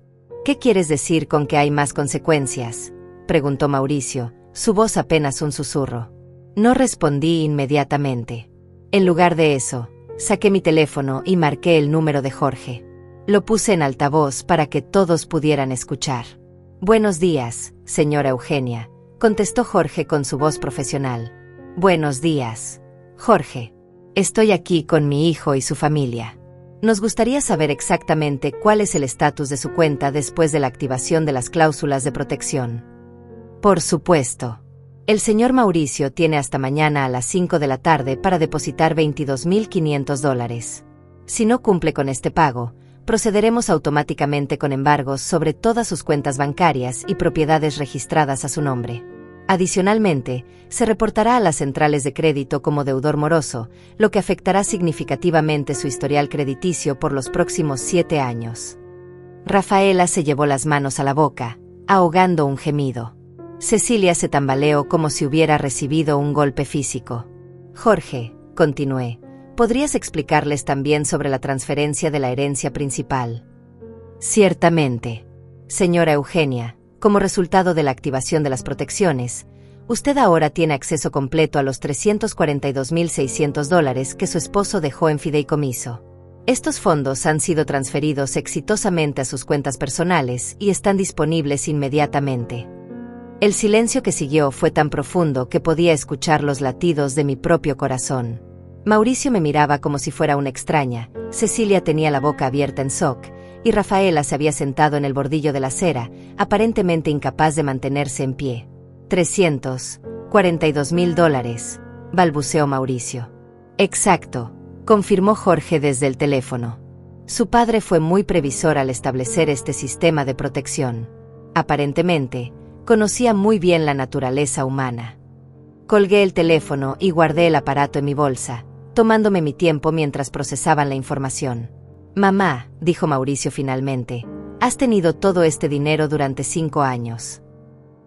¿Qué quieres decir con que hay más consecuencias?, preguntó Mauricio, su voz apenas un susurro. No respondí inmediatamente. En lugar de eso, saqué mi teléfono y marqué el número de Jorge. Lo puse en altavoz para que todos pudieran escuchar. Buenos días, señora Eugenia, contestó Jorge con su voz profesional. Buenos días, Jorge. Estoy aquí con mi hijo y su familia. Nos gustaría saber exactamente cuál es el estatus de su cuenta después de la activación de las cláusulas de protección. Por supuesto. El señor Mauricio tiene hasta mañana a las 5 de la tarde para depositar $22,500. Si no cumple con este pago, procederemos automáticamente con embargos sobre todas sus cuentas bancarias y propiedades registradas a su nombre. Adicionalmente, se reportará a las centrales de crédito como deudor moroso, lo que afectará significativamente su historial crediticio por los próximos 7 años. Rafaela se llevó las manos a la boca, ahogando un gemido. Cecilia se tambaleó como si hubiera recibido un golpe físico. Jorge, continué, ¿podrías explicarles también sobre la transferencia de la herencia principal? Ciertamente. Señora Eugenia, como resultado de la activación de las protecciones, Usted ahora tiene acceso completo a los $342.600 que su esposo dejó en fideicomiso. Estos fondos han sido transferidos exitosamente a sus cuentas personales y están disponibles inmediatamente. El silencio que siguió fue tan profundo que podía escuchar los latidos de mi propio corazón. Mauricio me miraba como si fuera una extraña, Cecilia tenía la boca abierta en shock, y Rafaela se había sentado en el bordillo de la acera, aparentemente incapaz de mantenerse en pie. $342.000, balbuceó Mauricio. Exacto, confirmó Jorge desde el teléfono. Su padre fue muy previsor al establecer este sistema de protección. Aparentemente, conocía muy bien la naturaleza humana. Colgué el teléfono y guardé el aparato en mi bolsa, tomándome mi tiempo mientras procesaban la información. Mamá, dijo Mauricio finalmente, has tenido todo este dinero durante 5 años.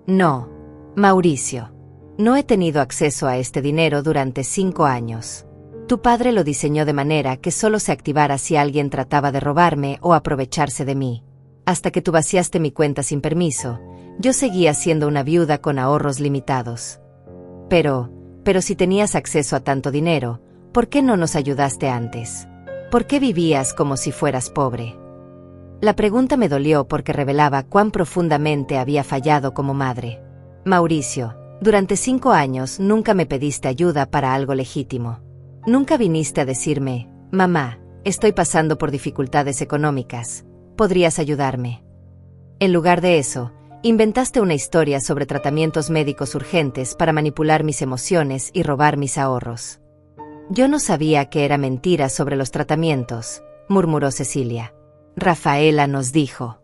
No, Mauricio. No he tenido acceso a este dinero durante 5 años. Tu padre lo diseñó de manera que solo se activara si alguien trataba de robarme o aprovecharse de mí. Hasta que tú vaciaste mi cuenta sin permiso, yo seguía siendo una viuda con ahorros limitados. Pero si tenías acceso a tanto dinero, ¿por qué no nos ayudaste antes? ¿Por qué vivías como si fueras pobre? La pregunta me dolió porque revelaba cuán profundamente había fallado como madre. Mauricio, durante 5 años nunca me pediste ayuda para algo legítimo. Nunca viniste a decirme, mamá, estoy pasando por dificultades económicas, ¿podrías ayudarme? En lugar de eso, inventaste una historia sobre tratamientos médicos urgentes para manipular mis emociones y robar mis ahorros. Yo no sabía que era mentira sobre los tratamientos, murmuró Cecilia. Rafaela nos dijo.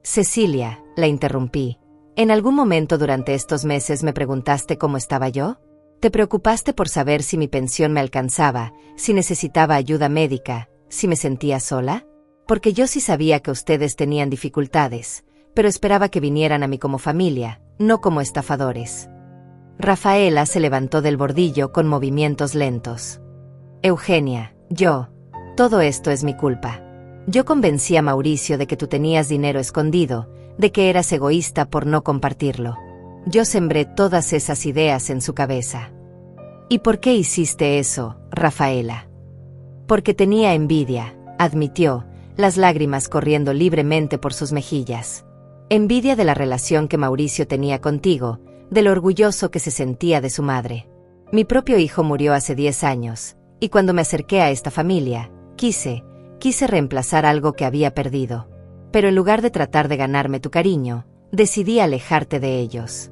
Cecilia, la interrumpí. ¿En algún momento durante estos meses me preguntaste cómo estaba yo? ¿Te preocupaste por saber si mi pensión me alcanzaba, si necesitaba ayuda médica, si me sentía sola? Porque yo sí sabía que ustedes tenían dificultades, pero esperaba que vinieran a mí como familia, no como estafadores. Rafaela se levantó del bordillo con movimientos lentos. Eugenia, todo esto es mi culpa. Yo convencí a Mauricio de que tú tenías dinero escondido, de que eras egoísta por no compartirlo. Yo sembré todas esas ideas en su cabeza. ¿Y por qué hiciste eso, Rafaela? Porque tenía envidia, admitió, las lágrimas corriendo libremente por sus mejillas. Envidia de la relación que Mauricio tenía contigo, de lo orgulloso que se sentía de su madre. Mi propio hijo murió hace 10 años, y cuando me acerqué a esta familia, quise reemplazar algo que había perdido. Pero en lugar de tratar de ganarme tu cariño, decidí alejarte de ellos.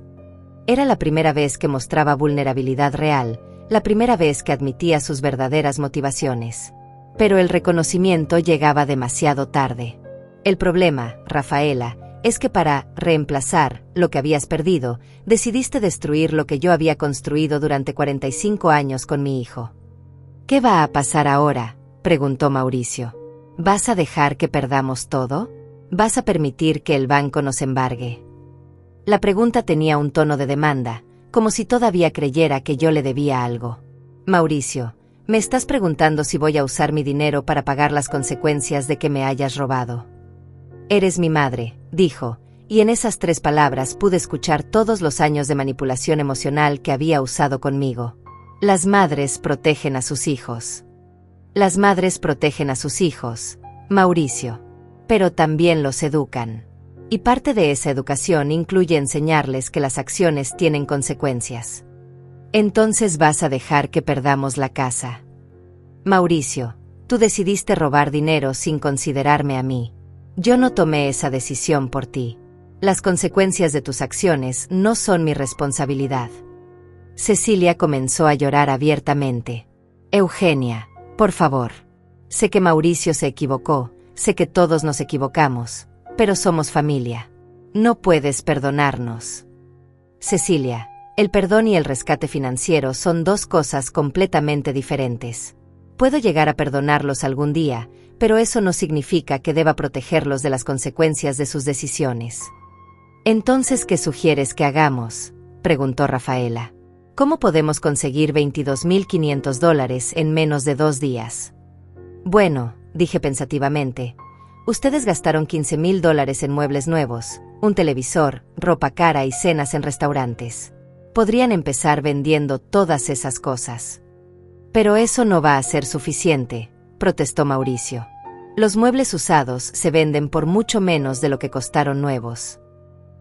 Era la primera vez que mostraba vulnerabilidad real, la primera vez que admitía sus verdaderas motivaciones. Pero el reconocimiento llegaba demasiado tarde. El problema, Rafaela, es que para reemplazar lo que habías perdido, decidiste destruir lo que yo había construido durante 45 años con mi hijo. ¿Qué va a pasar ahora?, preguntó Mauricio. ¿Vas a dejar que perdamos todo? ¿Vas a permitir que el banco nos embargue? La pregunta tenía un tono de demanda, como si todavía creyera que yo le debía algo. Mauricio, me estás preguntando si voy a usar mi dinero para pagar las consecuencias de que me hayas robado. Eres mi madre, dijo, y en esas 3 palabras pude escuchar todos los años de manipulación emocional que había usado conmigo. Las madres protegen a sus hijos. Las madres protegen a sus hijos, Mauricio. Pero también los educan. Y parte de esa educación incluye enseñarles que las acciones tienen consecuencias. Entonces vas a dejar que perdamos la casa. Mauricio, tú decidiste robar dinero sin considerarme a mí. Yo no tomé esa decisión por ti. Las consecuencias de tus acciones no son mi responsabilidad. Cecilia comenzó a llorar abiertamente. Eugenia, por favor. Sé que Mauricio se equivocó, sé que todos nos equivocamos, pero somos familia. No puedes perdonarnos. Cecilia, el perdón y el rescate financiero son 2 cosas completamente diferentes. Puedo llegar a perdonarlos algún día, pero eso no significa que deba protegerlos de las consecuencias de sus decisiones. Entonces, ¿qué sugieres que hagamos?, preguntó Rafaela. ¿Cómo podemos conseguir $22.500 en menos de 2 días? Bueno, dije pensativamente, ustedes gastaron $15.000 en muebles nuevos, un televisor, ropa cara y cenas en restaurantes. Podrían empezar vendiendo todas esas cosas. Pero eso no va a ser suficiente, protestó Mauricio. Los muebles usados se venden por mucho menos de lo que costaron nuevos.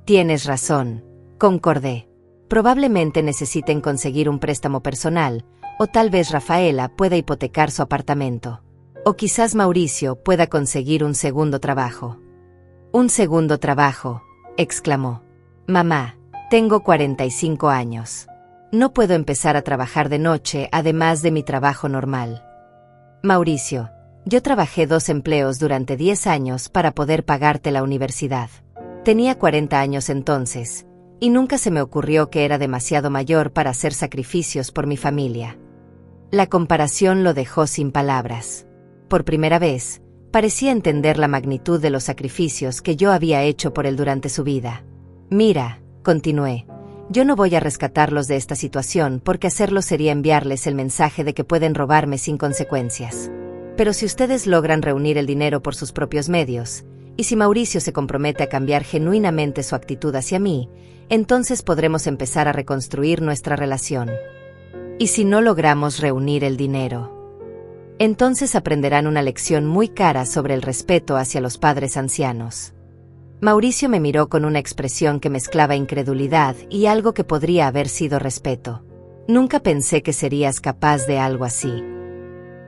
Tienes razón, concordé. Probablemente necesiten conseguir un préstamo personal, o tal vez Rafaela pueda hipotecar su apartamento. O quizás Mauricio pueda conseguir un segundo trabajo. Un segundo trabajo, exclamó. Mamá, tengo 45 años. No puedo empezar a trabajar de noche además de mi trabajo normal. Mauricio, yo trabajé 2 empleos durante 10 años para poder pagarte la universidad. Tenía 40 años entonces, y nunca se me ocurrió que era demasiado mayor para hacer sacrificios por mi familia. La comparación lo dejó sin palabras. Por primera vez, parecía entender la magnitud de los sacrificios que yo había hecho por él durante su vida. Mira, continué, yo no voy a rescatarlos de esta situación porque hacerlo sería enviarles el mensaje de que pueden robarme sin consecuencias. Pero si ustedes logran reunir el dinero por sus propios medios, y si Mauricio se compromete a cambiar genuinamente su actitud hacia mí, entonces podremos empezar a reconstruir nuestra relación. ¿Y si no logramos reunir el dinero? Entonces aprenderán una lección muy cara sobre el respeto hacia los padres ancianos. Mauricio me miró con una expresión que mezclaba incredulidad y algo que podría haber sido respeto. Nunca pensé que serías capaz de algo así.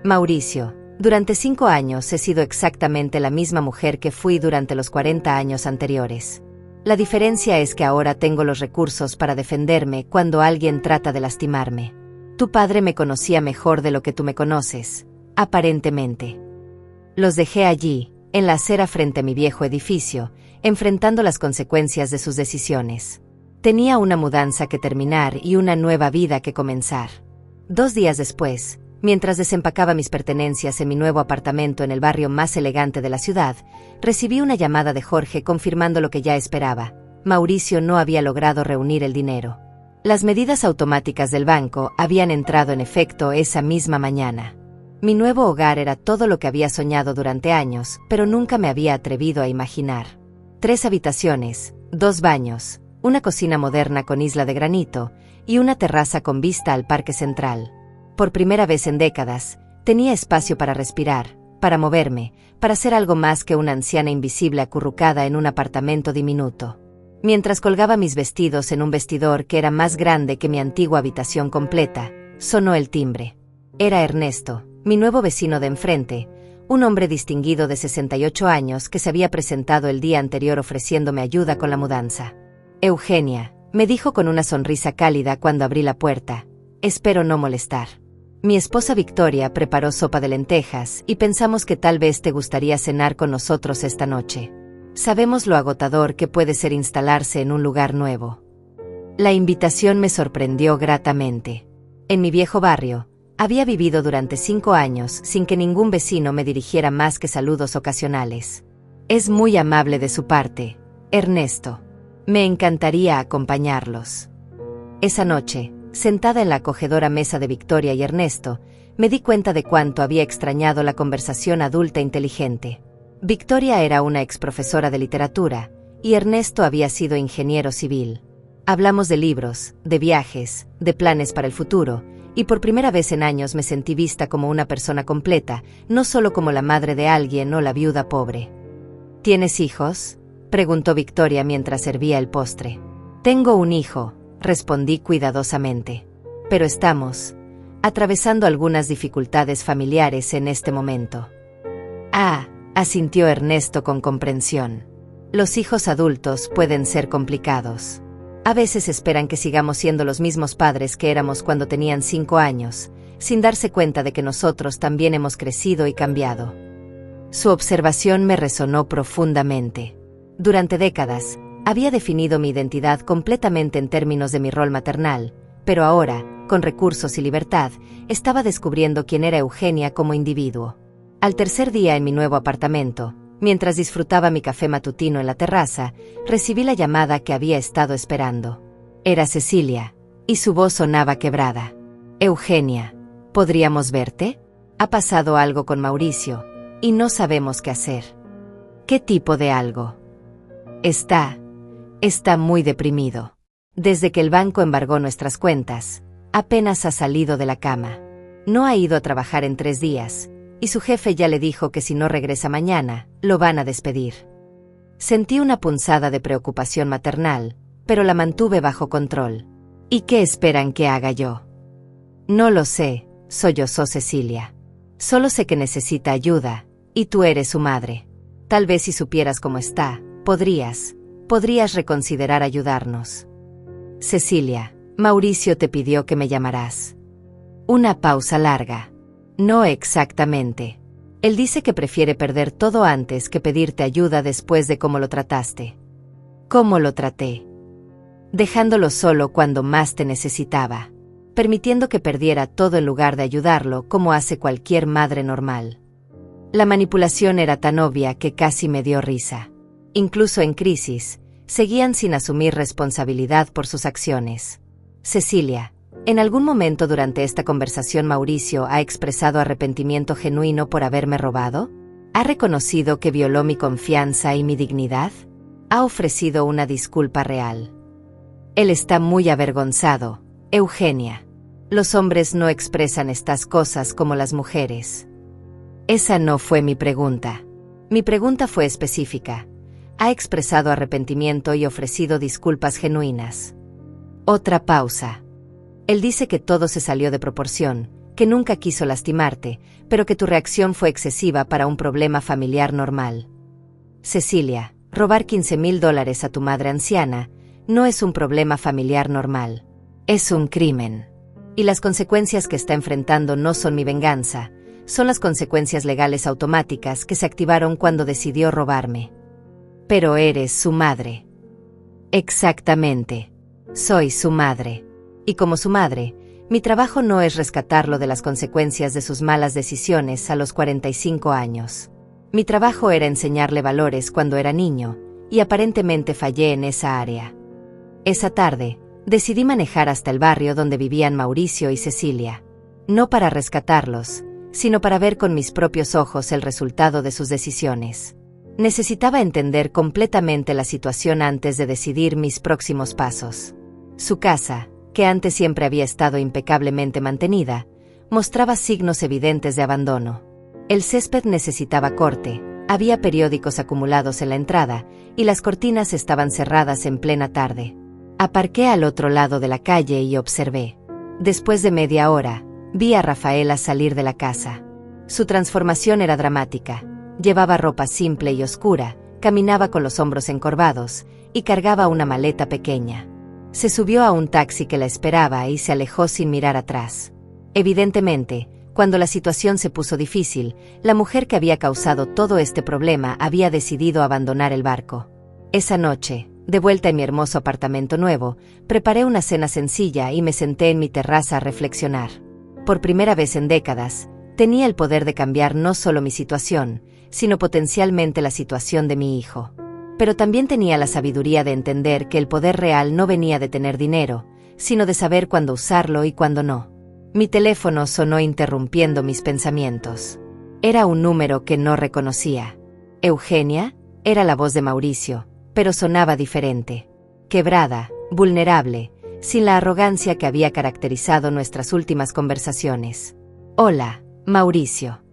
Mauricio, durante 5 años he sido exactamente la misma mujer que fui durante los 40 años anteriores. La diferencia es que ahora tengo los recursos para defenderme cuando alguien trata de lastimarme. Tu padre me conocía mejor de lo que tú me conoces, aparentemente. Los dejé allí, en la acera frente a mi viejo edificio, enfrentando las consecuencias de sus decisiones. Tenía una mudanza que terminar y una nueva vida que comenzar. 2 días después, mientras desempacaba mis pertenencias en mi nuevo apartamento en el barrio más elegante de la ciudad, recibí una llamada de Jorge confirmando lo que ya esperaba. Mauricio no había logrado reunir el dinero. Las medidas automáticas del banco habían entrado en efecto esa misma mañana. Mi nuevo hogar era todo lo que había soñado durante años, pero nunca me había atrevido a imaginar. 3 habitaciones, 2 baños, una cocina moderna con isla de granito y una terraza con vista al Parque Central. Por primera vez en décadas, tenía espacio para respirar, para moverme, para ser algo más que una anciana invisible acurrucada en un apartamento diminuto. Mientras colgaba mis vestidos en un vestidor que era más grande que mi antigua habitación completa, sonó el timbre. Era Ernesto, mi nuevo vecino de enfrente, un hombre distinguido de 68 años que se había presentado el día anterior ofreciéndome ayuda con la mudanza. Eugenia, me dijo con una sonrisa cálida cuando abrí la puerta, espero no molestar. Mi esposa Victoria preparó sopa de lentejas y pensamos que tal vez te gustaría cenar con nosotros esta noche. Sabemos lo agotador que puede ser instalarse en un lugar nuevo. La invitación me sorprendió gratamente. En mi viejo barrio, había vivido durante 5 años sin que ningún vecino me dirigiera más que saludos ocasionales. Es muy amable de su parte, Ernesto. Me encantaría acompañarlos. Esa noche, sentada en la acogedora mesa de Victoria y Ernesto, me di cuenta de cuánto había extrañado la conversación adulta inteligente. Victoria era una exprofesora de literatura, y Ernesto había sido ingeniero civil. Hablamos de libros, de viajes, de planes para el futuro, y por primera vez en años me sentí vista como una persona completa, no solo como la madre de alguien o la viuda pobre. ¿Tienes hijos?, preguntó Victoria mientras servía el postre. Tengo un hijo, respondí cuidadosamente. Pero estamos atravesando algunas dificultades familiares en este momento. Ah, asintió Ernesto con comprensión. Los hijos adultos pueden ser complicados. A veces esperan que sigamos siendo los mismos padres que éramos cuando tenían 5 años, sin darse cuenta de que nosotros también hemos crecido y cambiado. Su observación me resonó profundamente. Durante décadas, había definido mi identidad completamente en términos de mi rol maternal, pero ahora, con recursos y libertad, estaba descubriendo quién era Eugenia como individuo. Al tercer día en mi nuevo apartamento, mientras disfrutaba mi café matutino en la terraza, recibí la llamada que había estado esperando. Era Cecilia, y su voz sonaba quebrada. Eugenia, ¿podríamos verte? Ha pasado algo con Mauricio, y no sabemos qué hacer. ¿Qué tipo de algo? Está muy deprimido. Desde que el banco embargó nuestras cuentas, apenas ha salido de la cama. No ha ido a trabajar en 3 días, y su jefe ya le dijo que si no regresa mañana, lo van a despedir. Sentí una punzada de preocupación maternal, pero la mantuve bajo control. ¿Y qué esperan que haga yo? No lo sé, sollozó Cecilia. Solo sé que necesita ayuda, y tú eres su madre. Tal vez si supieras cómo está, podrías reconsiderar ayudarnos. Cecilia, Mauricio te pidió que me llamarás. Una pausa larga. No exactamente. Él dice que prefiere perder todo antes que pedirte ayuda después de cómo lo trataste. ¿Cómo lo traté? Dejándolo solo cuando más te necesitaba, permitiendo que perdiera todo en lugar de ayudarlo como hace cualquier madre normal. La manipulación era tan obvia que casi me dio risa. Incluso en crisis, seguían sin asumir responsabilidad por sus acciones. Cecilia, ¿en algún momento durante esta conversación Mauricio ha expresado arrepentimiento genuino por haberme robado? ¿Ha reconocido que violó mi confianza y mi dignidad? ¿Ha ofrecido una disculpa real? Él está muy avergonzado, Eugenia. Los hombres no expresan estas cosas como las mujeres. Esa no fue mi pregunta. Mi pregunta fue específica. Ha expresado arrepentimiento y ofrecido disculpas genuinas. Otra pausa. Él dice que todo se salió de proporción, que nunca quiso lastimarte, pero que tu reacción fue excesiva para un problema familiar normal. Cecilia, robar $15,000 a tu madre anciana no es un problema familiar normal. Es un crimen. Y las consecuencias que está enfrentando no son mi venganza, son las consecuencias legales automáticas que se activaron cuando decidió robarme. Pero eres su madre. Exactamente. Soy su madre. Y como su madre, mi trabajo no es rescatarlo de las consecuencias de sus malas decisiones a los 45 años. Mi trabajo era enseñarle valores cuando era niño, y aparentemente fallé en esa área. Esa tarde, decidí manejar hasta el barrio donde vivían Mauricio y Cecilia. No para rescatarlos, sino para ver con mis propios ojos el resultado de sus decisiones. Necesitaba entender completamente la situación antes de decidir mis próximos pasos. Su casa, que antes siempre había estado impecablemente mantenida, mostraba signos evidentes de abandono. El césped necesitaba corte, había periódicos acumulados en la entrada, y las cortinas estaban cerradas en plena tarde. Aparqué al otro lado de la calle y observé. Después de media hora, vi a Rafaela salir de la casa. Su transformación era dramática. Llevaba ropa simple y oscura, caminaba con los hombros encorvados, y cargaba una maleta pequeña. Se subió a un taxi que la esperaba y se alejó sin mirar atrás. Evidentemente, cuando la situación se puso difícil, la mujer que había causado todo este problema había decidido abandonar el barco. Esa noche, de vuelta en mi hermoso apartamento nuevo, preparé una cena sencilla y me senté en mi terraza a reflexionar. Por primera vez en décadas, tenía el poder de cambiar no solo mi situación, sino potencialmente la situación de mi hijo. Pero también tenía la sabiduría de entender que el poder real no venía de tener dinero, sino de saber cuándo usarlo y cuándo no. Mi teléfono sonó interrumpiendo mis pensamientos. Era un número que no reconocía. Eugenia, era la voz de Mauricio, pero sonaba diferente. Quebrada, vulnerable, sin la arrogancia que había caracterizado nuestras últimas conversaciones. Hola, Mauricio.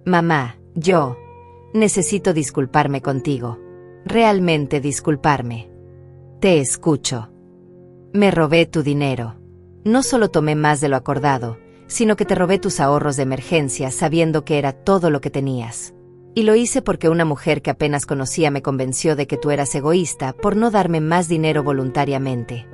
Mamá, yo necesito disculparme contigo. Realmente disculparme. Te escucho. Me robé tu dinero. No solo tomé más de lo acordado, sino que te robé tus ahorros de emergencia sabiendo que era todo lo que tenías. Y lo hice porque una mujer que apenas conocía me convenció de que tú eras egoísta por no darme más dinero voluntariamente.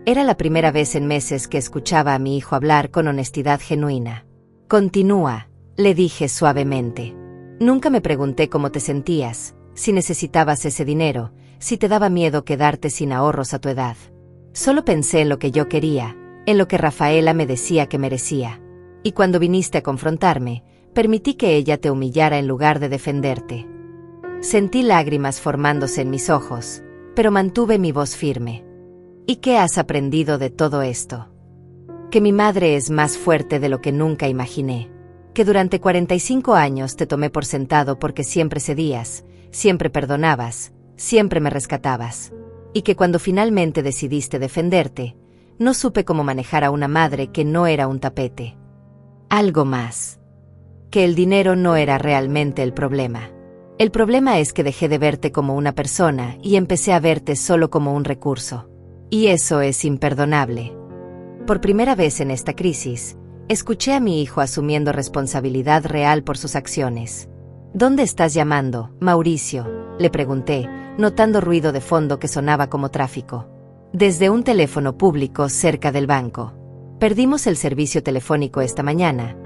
Era la primera vez en meses que escuchaba a mi hijo hablar con honestidad genuina. Continúa, le dije suavemente. Nunca me pregunté cómo te sentías, si necesitabas ese dinero, si te daba miedo quedarte sin ahorros a tu edad. Solo pensé en lo que yo quería, en lo que Rafaela me decía que merecía. Y cuando viniste a confrontarme, permití que ella te humillara en lugar de defenderte. Sentí lágrimas formándose en mis ojos, pero mantuve mi voz firme. ¿Y qué has aprendido de todo esto? Que mi madre es más fuerte de lo que nunca imaginé. Que durante 45 años te tomé por sentado porque siempre cedías, siempre perdonabas, siempre me rescatabas. y que cuando finalmente decidiste defenderte, no supe cómo manejar a una madre que no era un tapete. Algo más. Que el dinero no era realmente el problema. El problema es que dejé de verte como una persona y empecé a verte solo como un recurso. Y eso es imperdonable. Por primera vez en esta crisis, escuché a mi hijo asumiendo responsabilidad real por sus acciones. ¿Dónde estás llamando, Mauricio?, le pregunté, notando ruido de fondo que sonaba como tráfico. Desde un teléfono público cerca del banco. Perdimos el servicio telefónico esta mañana,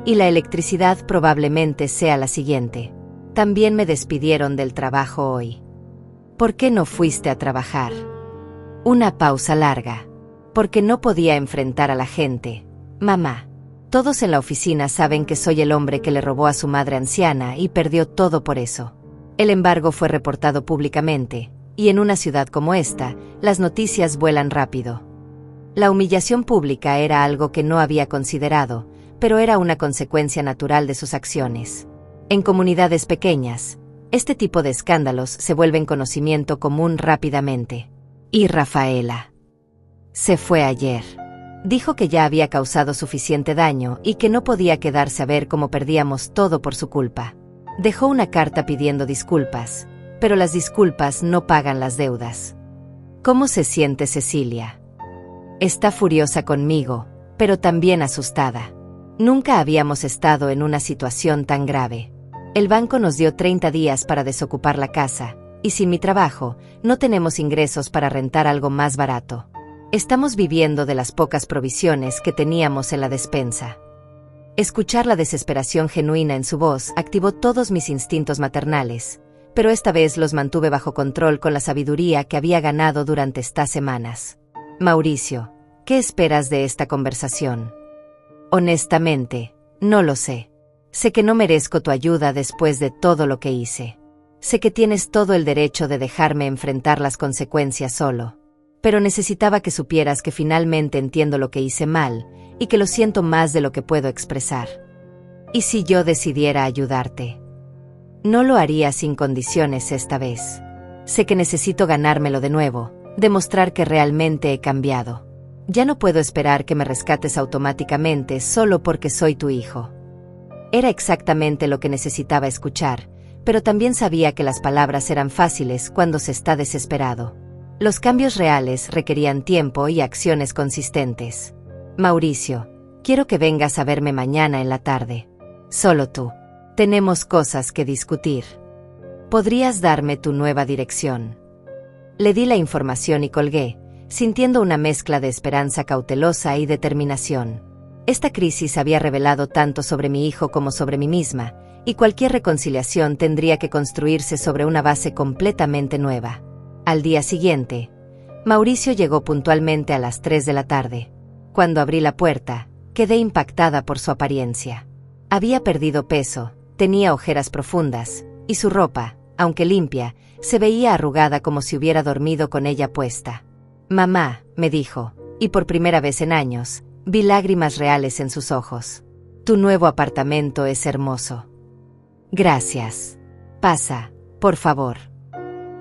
y la electricidad probablemente sea la siguiente. También me despidieron del trabajo hoy. ¿Por qué no fuiste a trabajar? Una pausa larga. Porque no podía enfrentar a la gente. Mamá. Todos en la oficina saben que soy el hombre que le robó a su madre anciana y perdió todo por eso. El embargo fue reportado públicamente, y en una ciudad como esta, las noticias vuelan rápido. La humillación pública era algo que no había considerado, pero era una consecuencia natural de sus acciones. En comunidades pequeñas, este tipo de escándalos se vuelven conocimiento común rápidamente. Y Rafaela se fue ayer. Dijo que ya había causado suficiente daño y que no podía quedarse a ver cómo perdíamos todo por su culpa. Dejó una carta pidiendo disculpas, pero las disculpas no pagan las deudas. ¿Cómo se siente Cecilia? Está furiosa conmigo, pero también asustada. Nunca habíamos estado en una situación tan grave. El banco nos dio 30 días para desocupar la casa, y sin mi trabajo, no tenemos ingresos para rentar algo más barato. Estamos viviendo de las pocas provisiones que teníamos en la despensa. Escuchar la desesperación genuina en su voz activó todos mis instintos maternales, pero esta vez los mantuve bajo control con la sabiduría que había ganado durante estas semanas. Mauricio, ¿qué esperas de esta conversación? Honestamente, no lo sé. Sé que no merezco tu ayuda después de todo lo que hice. Sé que tienes todo el derecho de dejarme enfrentar las consecuencias solo. Pero necesitaba que supieras que finalmente entiendo lo que hice mal, y que lo siento más de lo que puedo expresar. ¿Y si yo decidiera ayudarte? No lo haría sin condiciones esta vez. Sé que necesito ganármelo de nuevo, demostrar que realmente he cambiado. Ya no puedo esperar que me rescates automáticamente solo porque soy tu hijo. Era exactamente lo que necesitaba escuchar, pero también sabía que las palabras eran fáciles cuando se está desesperado. Los cambios reales requerían tiempo y acciones consistentes. Mauricio, quiero que vengas a verme mañana en la tarde. Solo tú. Tenemos cosas que discutir. ¿Podrías darme tu nueva dirección? Le di la información y colgué, sintiendo una mezcla de esperanza cautelosa y determinación. Esta crisis había revelado tanto sobre mi hijo como sobre mí misma, y cualquier reconciliación tendría que construirse sobre una base completamente nueva. Al día siguiente, Mauricio llegó puntualmente a las 3 de la tarde. Cuando abrí la puerta, quedé impactada por su apariencia. Había perdido peso, tenía ojeras profundas, y su ropa, aunque limpia, se veía arrugada como si hubiera dormido con ella puesta. Mamá, me dijo, y por primera vez en años, vi lágrimas reales en sus ojos. Tu nuevo apartamento es hermoso. Gracias. Pasa, por favor.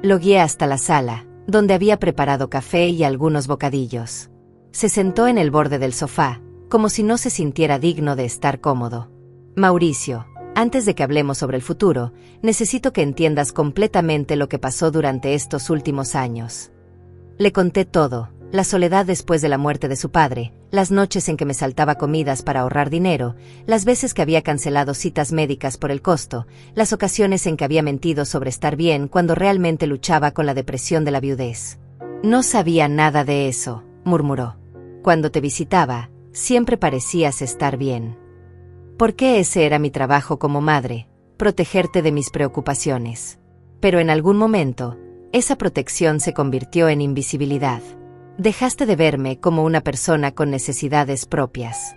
Lo guié hasta la sala, donde había preparado café y algunos bocadillos. Se sentó en el borde del sofá, como si no se sintiera digno de estar cómodo. Mauricio, antes de que hablemos sobre el futuro, necesito que entiendas completamente lo que pasó durante estos últimos años. Le conté todo, la soledad después de la muerte de su padre, las noches en que me saltaba comidas para ahorrar dinero, las veces que había cancelado citas médicas por el costo, las ocasiones en que había mentido sobre estar bien cuando realmente luchaba con la depresión de la viudez. No sabía nada de eso, murmuró. Cuando te visitaba, siempre parecías estar bien. Porque ese era mi trabajo como madre, protegerte de mis preocupaciones. Pero en algún momento, esa protección se convirtió en invisibilidad. Dejaste de verme como una persona con necesidades propias.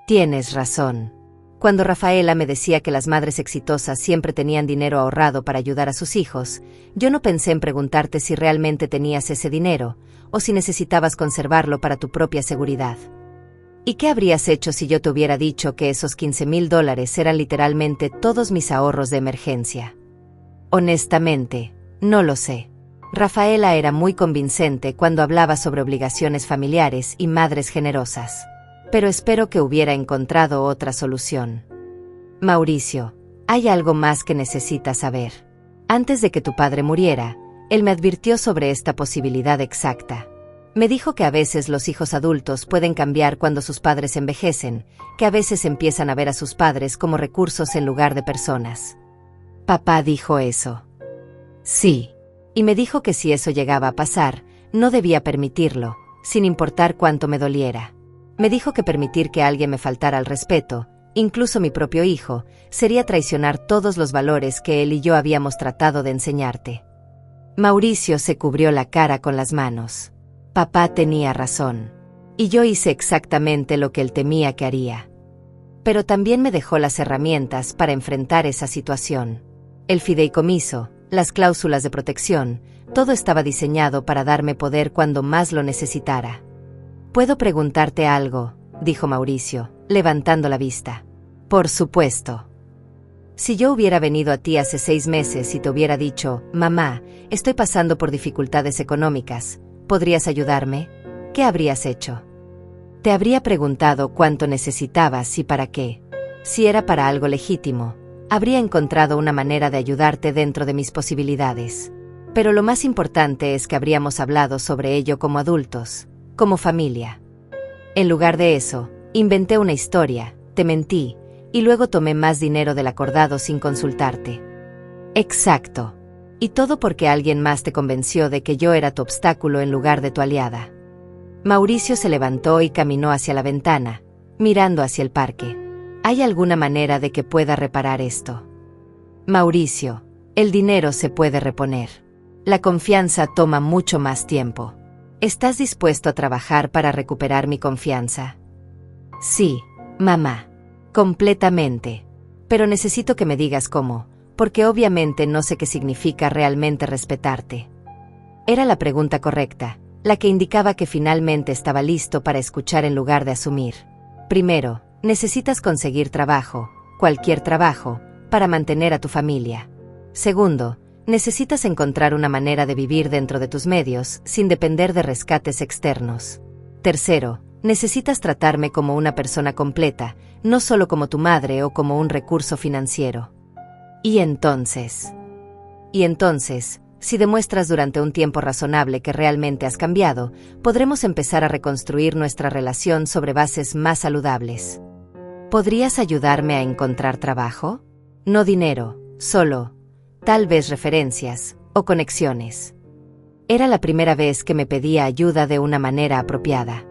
Tienes razón. Cuando Rafaela me decía que las madres exitosas siempre tenían dinero ahorrado para ayudar a sus hijos, yo no pensé en preguntarte si realmente tenías ese dinero, o si necesitabas conservarlo para tu propia seguridad. ¿Y qué habrías hecho si yo te hubiera dicho que esos $15,000 eran literalmente todos mis ahorros de emergencia? Honestamente, no lo sé. Rafaela era muy convincente cuando hablaba sobre obligaciones familiares y madres generosas. Pero espero que hubiera encontrado otra solución. Mauricio, hay algo más que necesitas saber. Antes de que tu padre muriera, él me advirtió sobre esta posibilidad exacta. Me dijo que a veces los hijos adultos pueden cambiar cuando sus padres envejecen, que a veces empiezan a ver a sus padres como recursos en lugar de personas. ¿Papá dijo eso? Sí. Y me dijo que si eso llegaba a pasar, no debía permitirlo, sin importar cuánto me doliera. Me dijo que permitir que alguien me faltara al respeto, incluso mi propio hijo, sería traicionar todos los valores que él y yo habíamos tratado de enseñarte. Mauricio se cubrió la cara con las manos. Papá tenía razón. Y yo hice exactamente lo que él temía que haría. Pero también me dejó las herramientas para enfrentar esa situación. El fideicomiso, las cláusulas de protección, todo estaba diseñado para darme poder cuando más lo necesitara. ¿Puedo preguntarte algo?, dijo Mauricio, levantando la vista. Por supuesto. Si yo hubiera venido a ti hace 6 meses y te hubiera dicho, mamá, estoy pasando por dificultades económicas, ¿podrías ayudarme? ¿Qué habrías hecho? Te habría preguntado cuánto necesitabas y para qué. Si era para algo legítimo, habría encontrado una manera de ayudarte dentro de mis posibilidades. Pero lo más importante es que habríamos hablado sobre ello como adultos, como familia. En lugar de eso, inventé una historia, te mentí, y luego tomé más dinero del acordado sin consultarte. Exacto. Y todo porque alguien más te convenció de que yo era tu obstáculo en lugar de tu aliada. Mauricio se levantó y caminó hacia la ventana, mirando hacia el parque. ¿Hay alguna manera de que pueda reparar esto? Mauricio, el dinero se puede reponer. La confianza toma mucho más tiempo. ¿Estás dispuesto a trabajar para recuperar mi confianza? Sí, mamá. Completamente. Pero necesito que me digas cómo, porque obviamente no sé qué significa realmente respetarte. Era la pregunta correcta, la que indicaba que finalmente estaba listo para escuchar en lugar de asumir. Primero, necesitas conseguir trabajo, cualquier trabajo, para mantener a tu familia. Segundo, necesitas encontrar una manera de vivir dentro de tus medios, sin depender de rescates externos. Tercero, necesitas tratarme como una persona completa, no solo como tu madre o como un recurso financiero. Y entonces, si demuestras durante un tiempo razonable que realmente has cambiado, podremos empezar a reconstruir nuestra relación sobre bases más saludables. ¿Podrías ayudarme a encontrar trabajo? No dinero, solo, tal vez referencias o conexiones. Era la primera vez que me pedía ayuda de una manera apropiada.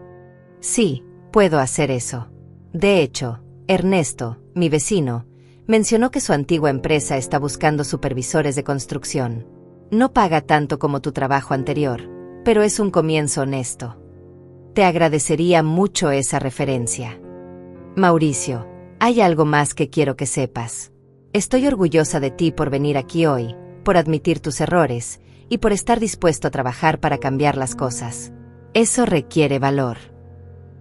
Sí, puedo hacer eso. De hecho, Ernesto, mi vecino, mencionó que su antigua empresa está buscando supervisores de construcción. No paga tanto como tu trabajo anterior, pero es un comienzo honesto. Te agradecería mucho esa referencia. Mauricio, hay algo más que quiero que sepas. Estoy orgullosa de ti por venir aquí hoy, por admitir tus errores, y por estar dispuesto a trabajar para cambiar las cosas. Eso requiere valor.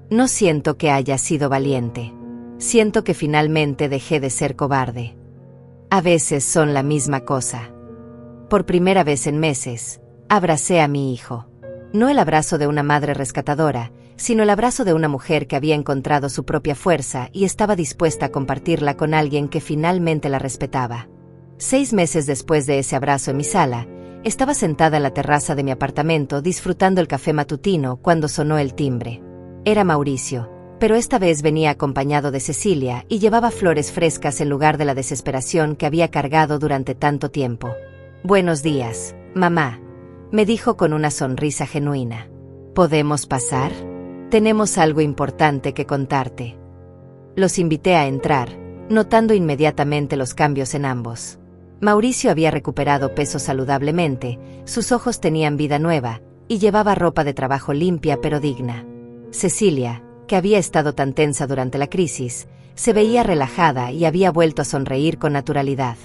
No siento que haya sido valiente. Siento que finalmente dejé de ser cobarde. A veces son la misma cosa. Por primera vez en meses, abracé a mi hijo. No el abrazo de una madre rescatadora, sino el abrazo de una mujer que había encontrado su propia fuerza y estaba dispuesta a compartirla con alguien que finalmente la respetaba. 6 meses después de ese abrazo en mi sala, estaba sentada en la terraza de mi apartamento disfrutando el café matutino cuando sonó el timbre. Era Mauricio, pero esta vez venía acompañado de Cecilia y llevaba flores frescas en lugar de la desesperación que había cargado durante tanto tiempo. «Buenos días, mamá», me dijo con una sonrisa genuina. «¿Podemos pasar? Tenemos algo importante que contarte». Los invité a entrar, notando inmediatamente los cambios en ambos. Mauricio había recuperado peso saludablemente, sus ojos tenían vida nueva, y llevaba ropa de trabajo limpia pero digna. Cecilia, que había estado tan tensa durante la crisis, se veía relajada y había vuelto a sonreír con naturalidad.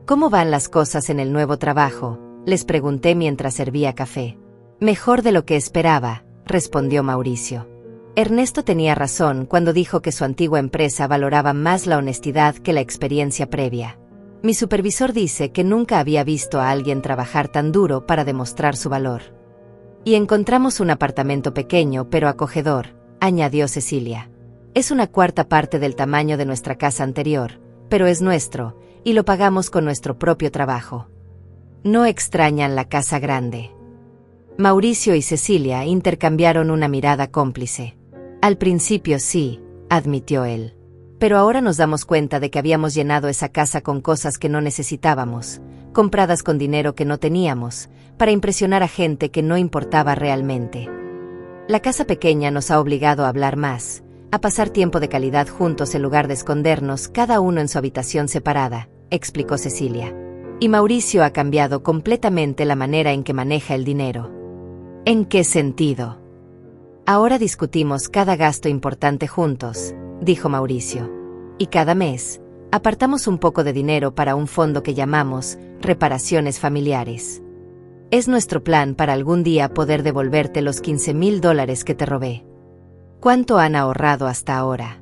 «¿Cómo van las cosas en el nuevo trabajo?», les pregunté mientras servía café. «Mejor de lo que esperaba», respondió Mauricio. Ernesto tenía razón cuando dijo que su antigua empresa valoraba más la honestidad que la experiencia previa. Mi supervisor dice que nunca había visto a alguien trabajar tan duro para demostrar su valor. Y encontramos un apartamento pequeño pero acogedor, añadió Cecilia. Es una cuarta parte del tamaño de nuestra casa anterior, pero es nuestro, y lo pagamos con nuestro propio trabajo. ¿No extrañan la casa grande? Mauricio y Cecilia intercambiaron una mirada cómplice. Al principio sí, admitió él. Pero ahora nos damos cuenta de que habíamos llenado esa casa con cosas que no necesitábamos, compradas con dinero que no teníamos, para impresionar a gente que no importaba realmente. La casa pequeña nos ha obligado a hablar más, a pasar tiempo de calidad juntos en lugar de escondernos cada uno en su habitación separada, explicó Cecilia. Y Mauricio ha cambiado completamente la manera en que maneja el dinero. ¿En qué sentido? Ahora discutimos cada gasto importante juntos, dijo Mauricio. Y cada mes, apartamos un poco de dinero para un fondo que llamamos reparaciones familiares. Es nuestro plan para algún día poder devolverte los $15,000 que te robé. ¿Cuánto han ahorrado hasta ahora?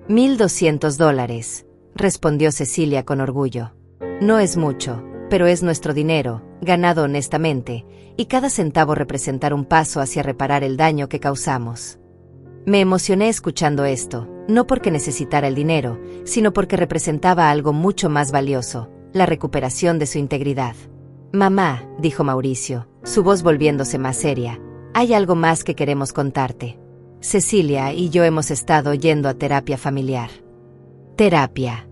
$1,200, respondió Cecilia con orgullo. No es mucho, pero es nuestro dinero, ganado honestamente, y cada centavo representará un paso hacia reparar el daño que causamos. Me emocioné escuchando esto, no porque necesitara el dinero, sino porque representaba algo mucho más valioso, la recuperación de su integridad. Mamá, dijo Mauricio, su voz volviéndose más seria, hay algo más que queremos contarte. Cecilia y yo hemos estado yendo a terapia familiar. ¿Terapia?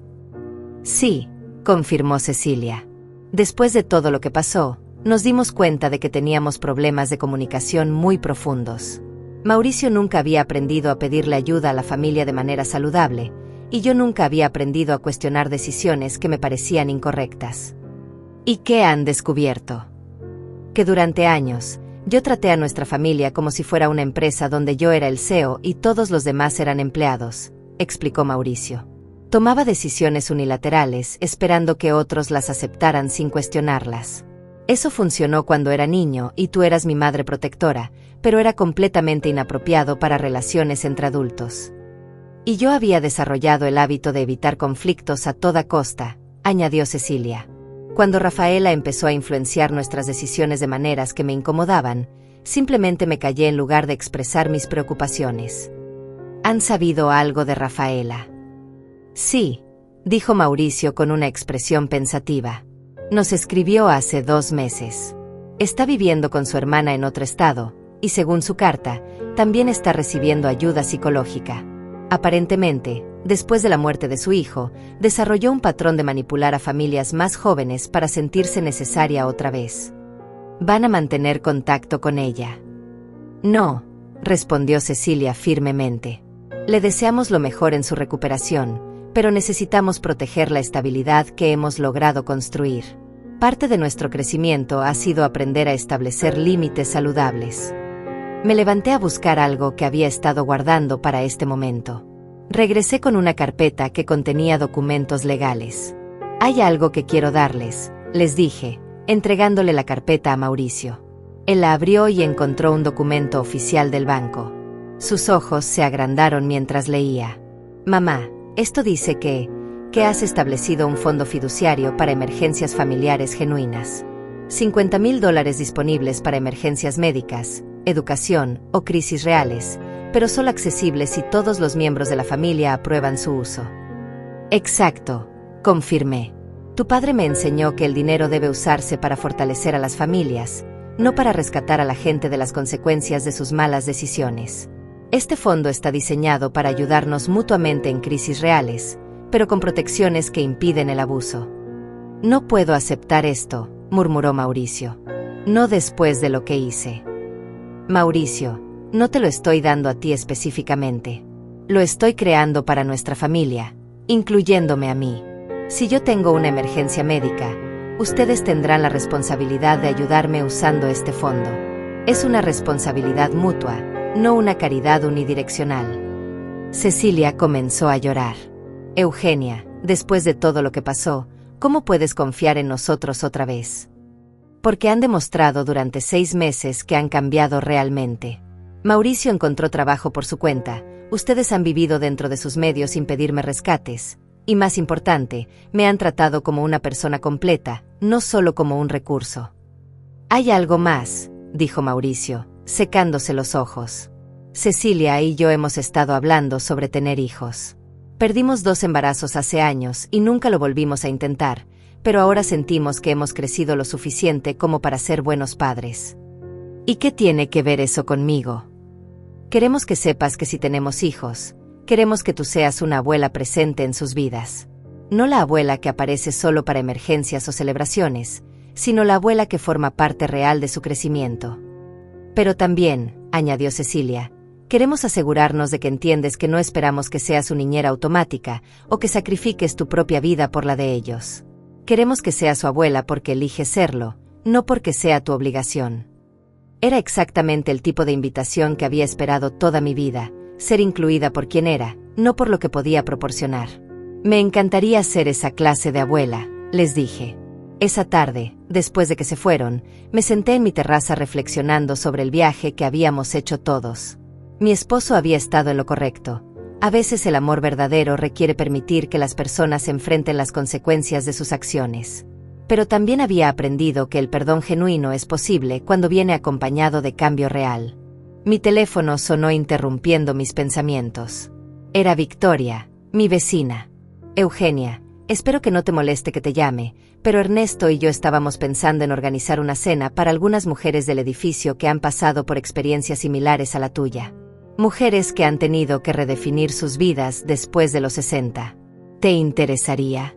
Sí, confirmó Cecilia. Después de todo lo que pasó, nos dimos cuenta de que teníamos problemas de comunicación muy profundos. Mauricio nunca había aprendido a pedirle ayuda a la familia de manera saludable, y yo nunca había aprendido a cuestionar decisiones que me parecían incorrectas. ¿Y qué han descubierto? Que durante años, yo traté a nuestra familia como si fuera una empresa donde yo era el CEO y todos los demás eran empleados, explicó Mauricio. Tomaba decisiones unilaterales, esperando que otros las aceptaran sin cuestionarlas. Eso funcionó cuando era niño y tú eras mi madre protectora, pero era completamente inapropiado para relaciones entre adultos. Y yo había desarrollado el hábito de evitar conflictos a toda costa, añadió Cecilia. Cuando Rafaela empezó a influenciar nuestras decisiones de maneras que me incomodaban, simplemente me callé en lugar de expresar mis preocupaciones. ¿Han sabido algo de Rafaela? Sí, dijo Mauricio con una expresión pensativa. Nos escribió hace 2 meses. Está viviendo con su hermana en otro estado, y según su carta, también está recibiendo ayuda psicológica. Aparentemente, después de la muerte de su hijo, desarrolló un patrón de manipular a familias más jóvenes para sentirse necesaria otra vez. ¿Van a mantener contacto con ella? No, respondió Cecilia firmemente. Le deseamos lo mejor en su recuperación, pero necesitamos proteger la estabilidad que hemos logrado construir. Parte de nuestro crecimiento ha sido aprender a establecer límites saludables. Me levanté a buscar algo que había estado guardando para este momento. Regresé con una carpeta que contenía documentos legales. Hay algo que quiero darles, les dije, entregándole la carpeta a Mauricio. Él la abrió y encontró un documento oficial del banco. Sus ojos se agrandaron mientras leía. Mamá, esto dice que has establecido un fondo fiduciario para emergencias familiares genuinas. $50,000 disponibles para emergencias médicas, educación o crisis reales, pero solo accesibles si todos los miembros de la familia aprueban su uso. Exacto, confirmé. Tu padre me enseñó que el dinero debe usarse para fortalecer a las familias, no para rescatar a la gente de las consecuencias de sus malas decisiones. Este fondo está diseñado para ayudarnos mutuamente en crisis reales, pero con protecciones que impiden el abuso. No puedo aceptar esto, murmuró Mauricio. No después de lo que hice. Mauricio, no te lo estoy dando a ti específicamente. Lo estoy creando para nuestra familia, incluyéndome a mí. Si yo tengo una emergencia médica, ustedes tendrán la responsabilidad de ayudarme usando este fondo. Es una responsabilidad mutua, no una caridad unidireccional. Cecilia comenzó a llorar. Eugenia, después de todo lo que pasó, ¿cómo puedes confiar en nosotros otra vez? Porque han demostrado durante 6 meses que han cambiado realmente. Mauricio encontró trabajo por su cuenta, ustedes han vivido dentro de sus medios sin pedirme rescates, Y más importante, me han tratado como una persona completa, no solo como un recurso. Hay algo más, dijo Mauricio, secándose los ojos. Cecilia y yo hemos estado hablando sobre tener hijos. Perdimos 2 embarazos hace años y nunca lo volvimos a intentar, pero ahora sentimos que hemos crecido lo suficiente como para ser buenos padres. ¿Y qué tiene que ver eso conmigo? Queremos que sepas que si tenemos hijos, queremos que tú seas una abuela presente en sus vidas. No la abuela que aparece solo para emergencias o celebraciones, sino la abuela que forma parte real de su crecimiento. Pero también, añadió Cecilia, queremos asegurarnos de que entiendes que no esperamos que seas una niñera automática o que sacrifiques tu propia vida por la de ellos. Queremos que seas su abuela porque eliges serlo, no porque sea tu obligación. Era exactamente el tipo de invitación que había esperado toda mi vida, ser incluida por quien era, no por lo que podía proporcionar. Me encantaría ser esa clase de abuela, les dije. Esa tarde, después de que se fueron, me senté en mi terraza reflexionando sobre el viaje que habíamos hecho todos. Mi esposo había estado en lo correcto. A veces el amor verdadero requiere permitir que las personas enfrenten las consecuencias de sus acciones. Pero también había aprendido que el perdón genuino es posible cuando viene acompañado de cambio real. Mi teléfono sonó interrumpiendo mis pensamientos. Era Victoria, mi vecina. Eugenia, espero que no te moleste que te llame, pero Ernesto y yo estábamos pensando en organizar una cena para algunas mujeres del edificio que han pasado por experiencias similares a la tuya. Mujeres que han tenido que redefinir sus vidas después de los 60. ¿Te interesaría?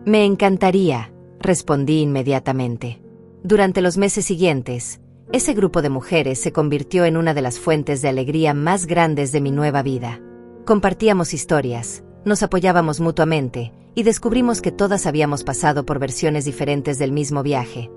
Me encantaría, respondí inmediatamente. Durante los meses siguientes, ese grupo de mujeres se convirtió en una de las fuentes de alegría más grandes de mi nueva vida. Compartíamos historias, nos apoyábamos mutuamente, y descubrimos que todas habíamos pasado por versiones diferentes del mismo viaje.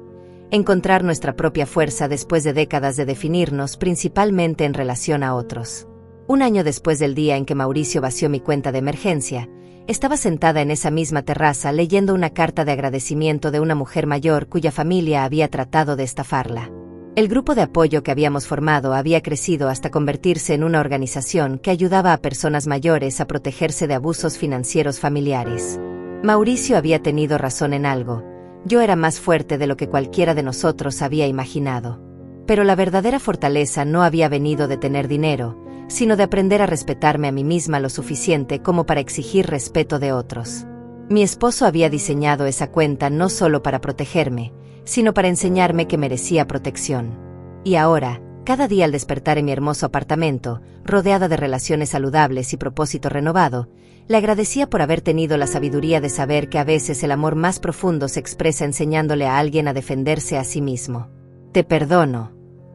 Encontrar nuestra propia fuerza después de décadas de definirnos principalmente en relación a otros. Un año después del día en que Mauricio vació mi cuenta de emergencia, estaba sentada en esa misma terraza leyendo una carta de agradecimiento de una mujer mayor cuya familia había tratado de estafarla. El grupo de apoyo que habíamos formado había crecido hasta convertirse en una organización que ayudaba a personas mayores a protegerse de abusos financieros familiares. Mauricio había tenido razón en algo. Yo era más fuerte de lo que cualquiera de nosotros había imaginado. Pero la verdadera fortaleza no había venido de tener dinero, sino de aprender a respetarme a mí misma lo suficiente como para exigir respeto de otros. Mi esposo había diseñado esa cuenta no solo para protegerme, sino para enseñarme que merecía protección. Y ahora, cada día al despertar en mi hermoso apartamento, rodeada de relaciones saludables y propósito renovado, le agradecía por haber tenido la sabiduría de saber que a veces el amor más profundo se expresa enseñándole a alguien a defenderse a sí mismo. Te perdono,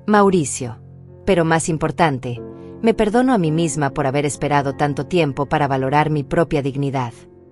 Mauricio. Pero más importante, me perdono a mí misma por haber esperado tanto tiempo para valorar mi propia dignidad.